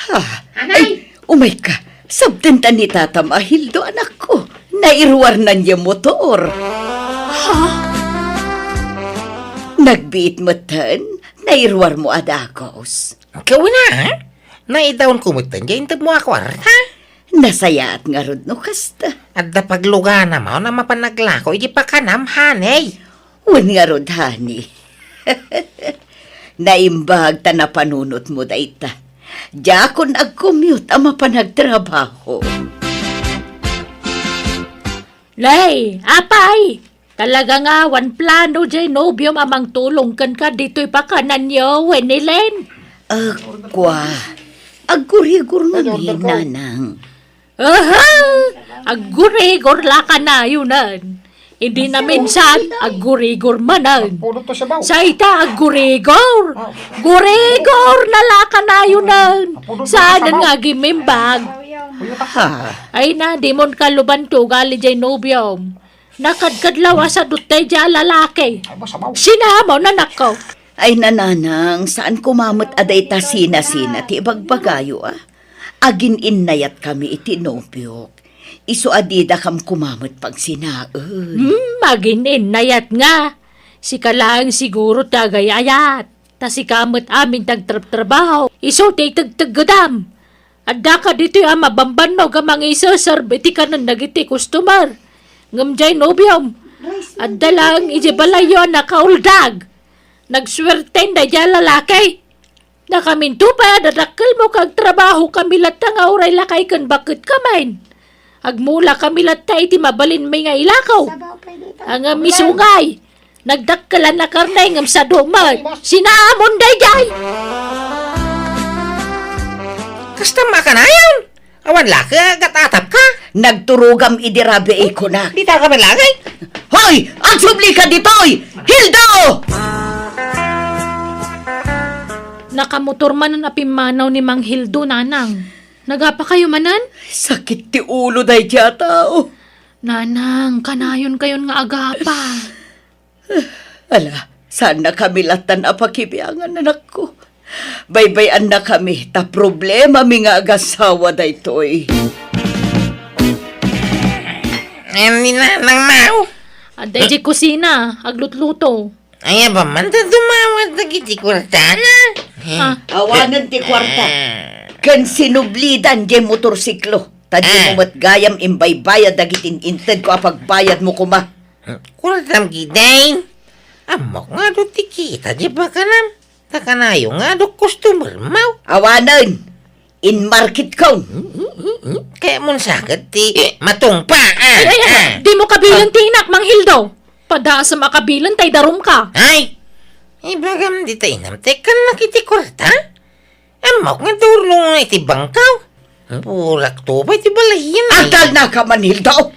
Ha? Ay, umay ka. Sabten ta ni Tata Mahildo, anak ko. Nairwar na niya motor. Ha? Nagbiit mo tan, nairwar mo adakos. Kawin na, ha? Naidaon kumutan, dyan mo ako, ha? Nasayaat nga rod no kasta. At da pagluga na mo na mapanaglako, hindi pa kanam, hanay. Wan nga rod, hani. Naimbag ta na panunot mo dayta. Diyakon ag-commute ang mapanagtrabaho. Lay, apay! Talaga nga, wan plano jay nobyom amang tulong kan ka dito'y pakanan nyo, Wenilen. Kwa, agurigur na ni nanang. Aha! Agurigor la ka na yunan. Hindi na minsan, agurigor manan. Sa ita, agurigor. Gurigor na la ka na yunan. Saan nga gimimbag? Ha? Ay na, di mon kaluban to, gali jay nobyom. Nakadkadlawa sa dutay jay lalaki. Sinamaw na nakaw. Ay nananang, saan kumamot aday ta sina-sina ti bagbagayo Agin innayat kami iti nobyok. Iso adida kam kumamot pag sinaen. Maginin nayat nga. Si kalang siguro tagayayat. Ta si kamot amin tagtrabaho. Iso tay tagtagadam. Adda ka dito yung mabamban no gamang iso sarbiti ka ng nagiti customer. Ngamjay nobyom. Adda lang ijibalayo na kauldag. Nagswerte na dyan lalaki. Nakaminto pa, dadakkel mo kag trabaho kami latta nga uray lakay kan bakit kamain. Agmula kami latta iti mabalin may nga ilakaw. Ang misungay. Nagdakkelan na karnay ngam sa duman. Sinaamon day jay. Kasta makanayan. Awan laka, gatatap ka. Nagturugam idirabe ko na. Di ta ka malagay. Hoy! Agsubli ka ditoy! Hildo! Nakamotor man ang apimanaw ni Mang Hildo, nanang. Nagapa kayo manan? Sakit ti ulo day tiyata. Nanang, kanayon kayon nga agapa. Ala, sana kami latan apakibiangan anak ko. Baybayan na kami, ta problema mi nga agasawa daytoy. Ani na nang mau. Aday di kusina, aglutluto. Ay ba man ta dumawat na kiti kwartana. Ah, Awanan ti kwarta. Ken sinublidan di motorsiklo. Tadi mo gayam imbaybayad dagitin inted ko apagbayad mo kuma. Kwartam gidain. Amok nga do tikita di ba kanam. Takanayo nga do customer mau. Awanan, in market ko. Kaya mo sakit ti matungpa. di mo kabilang tinak, Mang Hildo. Pada sa makabilang tay darum ka. Ay! Ibagam di tayo namtekan na kiti kwarta. Amok nga turno nga iti bangkaw. Purak to ba iti balahin ay. Atal na ka Manildo.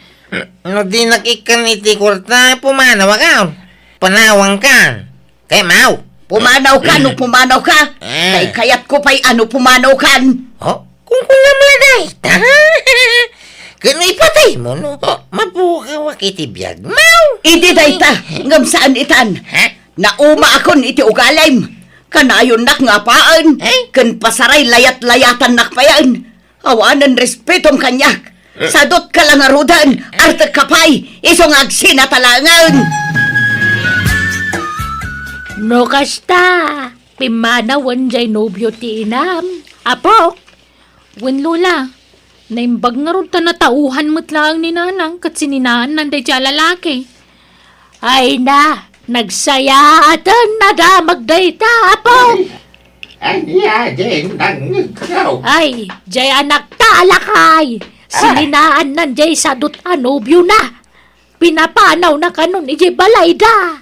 No di nakikan iti kwarta pumanaw ka. Panawang ka. Kaya mau. Pumanaw ka, no pumanaw ka. Kay kayat ko pa'y ano pumanaw kan. Oh, kung kulam laday ta. Kano ipatay mo no. Mabukaw kiti biyag mau. Idi dayta, ngam saan itan. Ha? Nauma akon iti ugalim. Kanayon nak nga paan. Ken pasaray layat-layatan nak payan. Awanan respetong kanyak. Sadot ka lang arudan. Arte kapay. Isong agsinatalangan. No kasta, pimanawan jay nobyo ti inam. Apo, wen lola, naimbag nga ron ta natauhan mo't lang ni nanang kat sininaan nanday dya lalaki. Ay na, nagsaya atan na damagday ta, apo. Anya din nang ikaw. Ay, jay anak ta alakay. Sininaan nanday sadot anobyo na. Pinapanaw na kanon ijay balay da.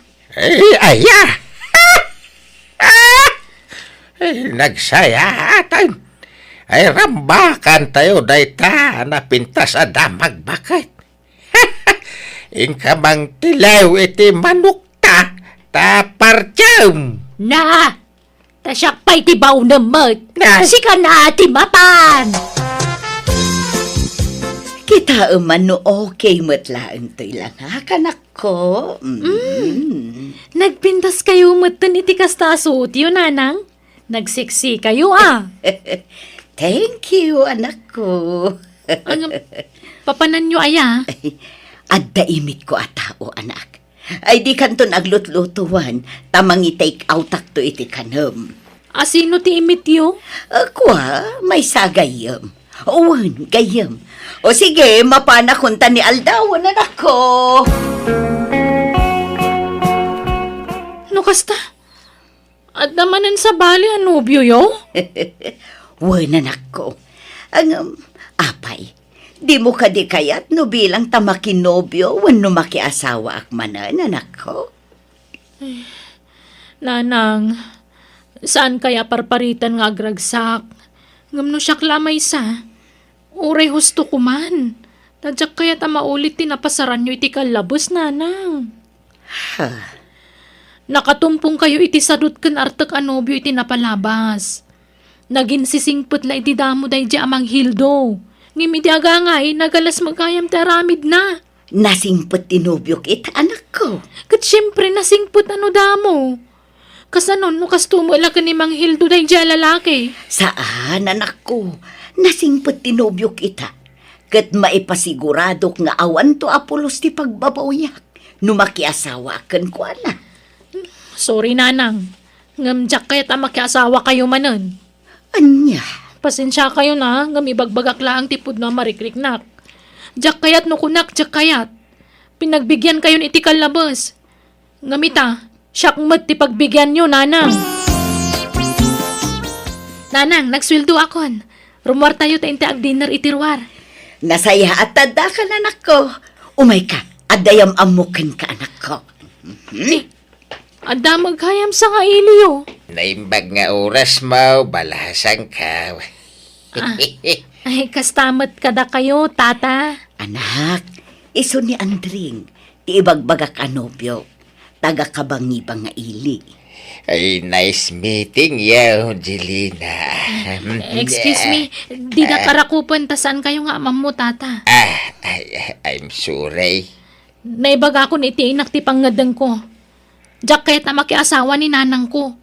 Aya. Nagsaya atan. Ay rambakan tayo dayta na pintas adamag bakit. Inkamang tilaw iti manok ta partyam. Na, tasyak pa'y tibaw na mat. Na. Kasi ka na timapan. Kita man no okay matlaan to'y lang ha, kanak ko. Nagpintas kayo matan iti kastaso, tiyo nanang. Nagsiksi kayo Thank you, anak ko. Papanan nyo aya. At daimit ko a tao, anak. Ay di kanton aglutlutuan, tamang i-take out to iti kanam. Asino ti imit yo? Ako may sagayam. Owan, gayam. O sige, mapanakunta ni Aldawan, anak ko. No kasta? At namanan sa bali anobyo yo? Wan, anak ko. Ang, apay, di mo ka di kayat no bilang tamakinobyo wan no makiasawa akmanan, anak ko. Nanang, saan kaya parparitan nga agragsak? Ngam no siyak lamay sa. Uray husto ko man. Tadyak kaya maulit tinapasaran nyo iti kalabos, nanang. Nakatumpong kayo iti sadot kan artek anobyo iti napalabas. Naging sisingput la iti damo day di amang Hildo. Ngimidi agangay, nagalas magkayam taramid na. Nasingpot tinobyo kita, anak ko. Kat syempre nasingput ano damo. Kasanon no kastumo ila ka ni Mang Hildo day di lalaki. Saan, anak ko? Nasingpot tinobyo kita. Kat maipasigurado nga awan to apulos ti pagbabawyak. Numakiasawa kan ko, anak. Sorry, nanang. Ngamjak kaya makiasawa kayo manon. Anya? Pasensya kayo na, ngamibagbagak laang tipod na marikriknak. Jak kayat no kunak, jak kayat. Pinagbigyan kayo ni iti kalabas. Ngamita, siyak mat ti pagbigyan nyo, nanang. Nanang, nagsweldo akon. Rumwar tayo ta inti ag dinner itirwar. Nasaya at tada ka, anak ko. Umay ka, adayam amukin ka, anak ko. Adda maghayam sa nga iliyo. Naimbag nga oras mo, balasan ka. Ay, kastamat kada kayo, tata. Anak, iso ni Andring, ti ibagbagak anobyo, taga kabangibang nga ili. Ay, nice meeting you, Jelina. Excuse me, di na karakupon ta saan kayo nga amam mo, tata. I'm sorry. Naibaga ko ni tiinak ti pangadang ko. Diyak kaya ta makiasawa ni nanang ko.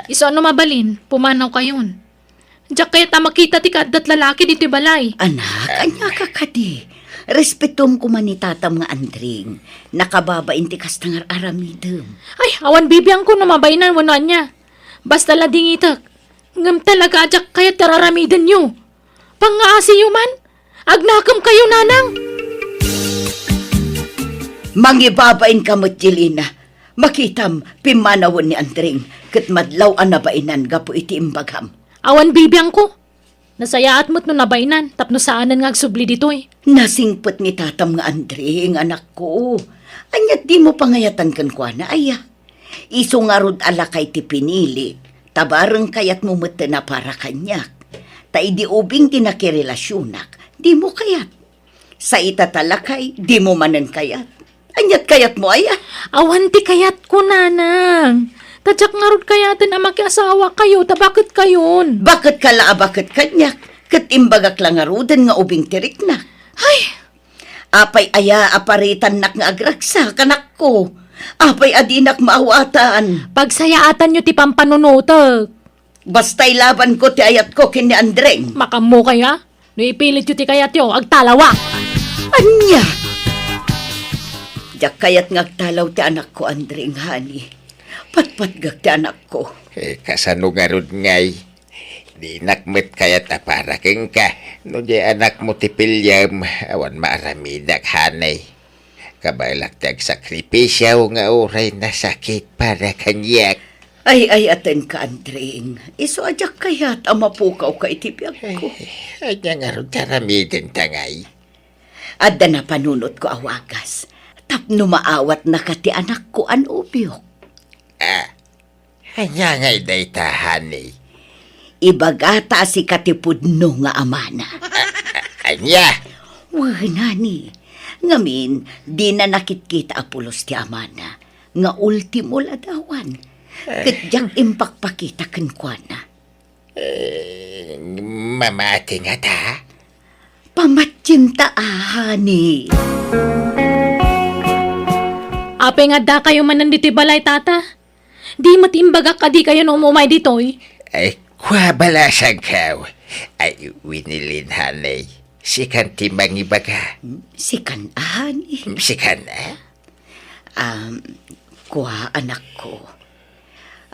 Iso ano mabalin, pumanaw kayon. Diyak kaya ta makita ti kadat lalaki dito balay. Anak, anya ka kadi. Respetom ko man ni tatam nga Andring. Nakababain ti kastangar aramidem. Ay, awan bibiyang ko na mabainan wala niya. Basta lading itak. Ngam talaga diyak kaya tararamidan nyo. Pangaasi yu man. Agnakam kayo nanang. Mangibabain ka mo't Jelina. Makitam, pimanawon ni Andring. Kat madlaw anabainan ga po iti imbagam. Awan bibiyang ko. Nasayaat mo't no nabainan. Tapno saanan nga agsubli dito eh. Nasingpot ni tatam nga Andring, anak ko. Anyat di mo pangayatan kan kwa na aya. Iso nga rod alakay ti pinili. Tabarang kayat mo mata na para kanyak. Ta idi ubing tinakirelasyonak. Di mo kayat. Sa itatalakay, di mo manan kayat. Anyat kayat mo aya. Awan ti kayat ko nanang. Tadyak nga rod kayatan ang makiasawa kayo. Tabakit kayon? Bakit kala bakit kanyak? Kat imbagak lang nga rodan nga ubing tirik na. Ay, Apay aya aparitan nak nga agragsa kanak ko. Apay adinak maawatan. pagsayaatan nyo ti pampanunutag. Basta'y laban ko ti ayat ko kini Andreng. Makamu kaya? No ipilit yung ti kayat yo, agtalawa. Anya? Diyak kayat ngagtalaw ti anak ko Andreng hani. Patpatgag ti anak ko. Kasano nga rod ngay. Di nakmet kaya para keng ka. No di anak mo ti Pilyam, awan maaramidak hanay. Kabalak tag sakripisyaw nga oray na sakit para kanyak. Ay aten ka Andreng. Iso adyak kayat amapukaw ka itibiyag ko. Ay nga rod taramidin tangay. Adda na panunot ko awagas. Tapno maawat na ka ti anak ko an ubiyok. Anya ngay day tahanay. Ibagata si katipudno nga amana. Anya? Wah, nani. Ngamin, di na nakitkita apulos ti amana. Nga ultimo ladawan. Kadyang impakpakita kenkwana. Mamati nga ta? Pamatsinta ahani. Ape nga da kayo manan dito balay, tata. Di matimbaga ka di kayo no umumay dito eh. Ay, kwa balasang kaw. Ay, winilin hanay. Sikan timang ibaga. Sikan ahani. Sikan, eh? Kuha anak ko.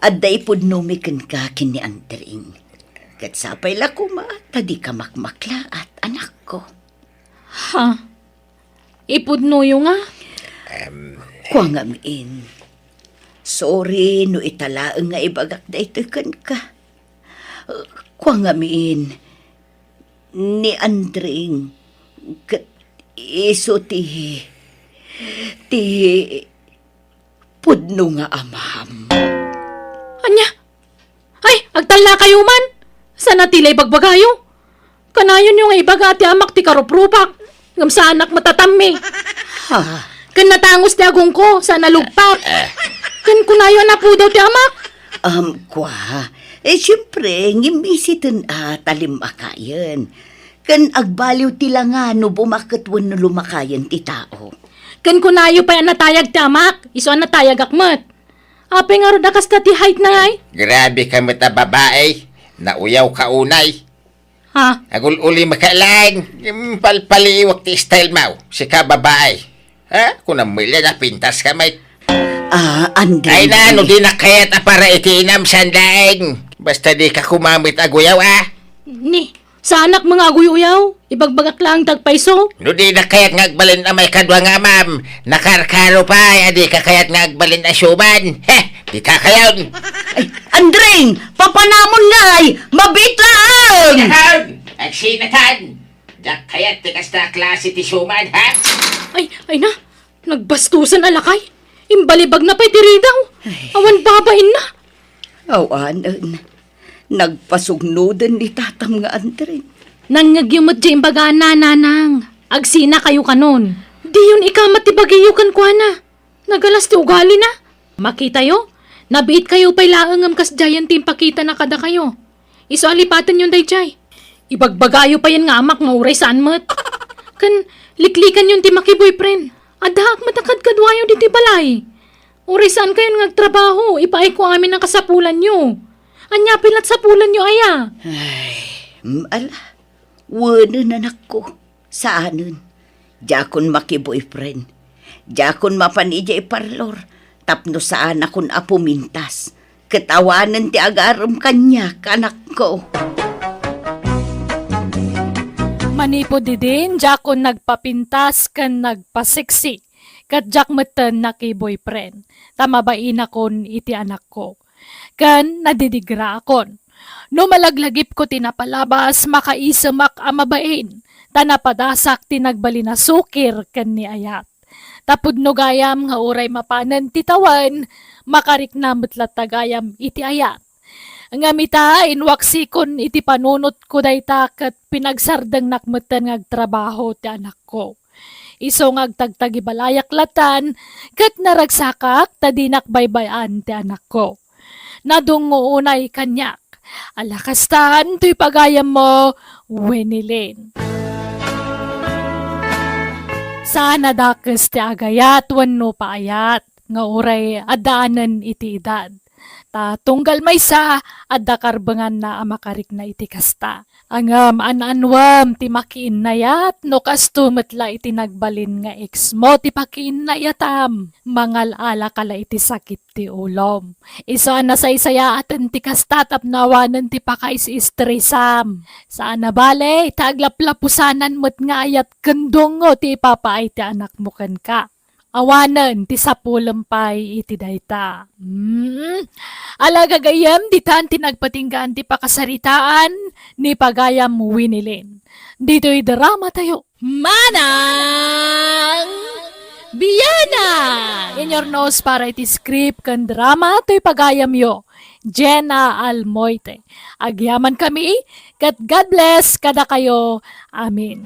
Adday pudnumikan ka kini Andring. Kat sapay la kuma, tadi ka makmakla at anak ko. Ha? Ipudno yung nga? Kuha ngamin. Sorry, no italaang nga ibagak da ito kan ka. Kuha ngamin. Ni Andring. Kat iso ti pudno nga amam. Anya? Ay, agtala kayo man. Sana tilay bagbagayo. Kanayon yung ibaga ti amak ti karuprupak. Ngam sa anak matatami. Ha? Kan natangos ti agong ko, sana lugpak. Kan kunayon na po daw ti amak. Kwa. Siyempre, ngimisitin talim akayan. Kan agbaliw tila nga no bumakatwan no lumakayan ti tao. Kan kunayo pa yan natayag ti amak. Iso natayag akmat. Ape nga ron akas ti height na ay. Grabe ka mo ta babae. Nauyaw ka unay. Ha? Agul-uli makailan. Palpaliwak ti style mo. Si ka babae. Ha? Kung namilya na pintas ka may. Andring. Ay na, no di na kayat para itinam sandaing. Basta di ka kumamit aguyaw, Ni, sa anak mga aguyaw. Ibagbagak lang tagpaiso. No di na kayat ngagbalin na may kadwa nga, ma'am. Nakarkaro pa, di ka kayat ngagbalin na syuman. Di ka kayon. Ay, Andring! Papanamon nga ay! Mabitlaan! Yahan! Agsinatan! Dak kayat tikas na klase ti syuman, ha? Ay na. Nagbastusan alakay. Imbalibag na pa'y tiridaw. Awan babain na. Awanan. Nagpasugnodan ni tatam nga Andring. Nangagyumot dyan baga na nanang. Agsina kayo kanon. Di yun ikamat ibagayo kan kwa na. Nagalas ti ugali na. Makita yo? Nabiit kayo pa'y laangam kas jayan tim pakita na kada kayo. Iso alipatan yung dayjay. Ibagbagayo pa yan nga amak nga uray saan mat. Kan liklikan yung ti maki-boyfriend. Adahak matakad kadwayo di ti balay. Uray saan kayo ngagtrabaho, ipaay ko amin ang kasapulan nyo. Anya pilat sapulan nyo aya. Ala, wano nanak ko. Saanon? Jakon maki-boyfriend. Jakon mapanidya iparlor. Tapno saan akon apumintas. Katawanan ti agaram kanya, kanak ko. Manipod din, jakon nagpapintas kan nagpasiksi. Kat jak meten na kay boyfriend. Tamabain akon iti anak ko. Kan nadidigra akon. No malaglagip ko tinapalabas, makaisamak amabain. Tanapadasak tinagbali na sukir kan ni ayat. Tapod no gayam nga uray mapanan titawan, makarik na mutlat tagayam iti ayat. Nga mitain waksikon iti panunot ko dayta kat pinagsardang nakmetan ngagtrabaho ti anak ko. Iso ngagtagtagi balayak latan kat naragsakak tadinak baybayan ti anak ko. Nadungo unay kanyak. Alakastan to'y pagayam mo, Winilin. Sana dakes ti agayat wenno paayat nga uray adaanen iti edad. Ta tunggal maysa adda karbengan na amakarik na iti kasta. Angam ananwam ti makiin nayat no kasto metla iti nagbalin nga ex mo ti pakiin nayatam. Mangal ala kala iti sakit ti ulom. Isa na saysaya aten ti kasta tapnawanen ti pakais-istresam. Saan na bale taglaplapusanan met nga ayat kendongo ti papaay ti anak mo ken ka. Awanan ti sapulampay iti dayta. Alagagayam ditan tinagpatinggaan ti pakasaritaan ni pagayam Winilin. Dito'y drama tayo. Manang Biyana! In your nose para iti script kan drama to'y pagayam yo. Jenna Almoite. Agyaman kami, kat God bless kada kayo. Amen.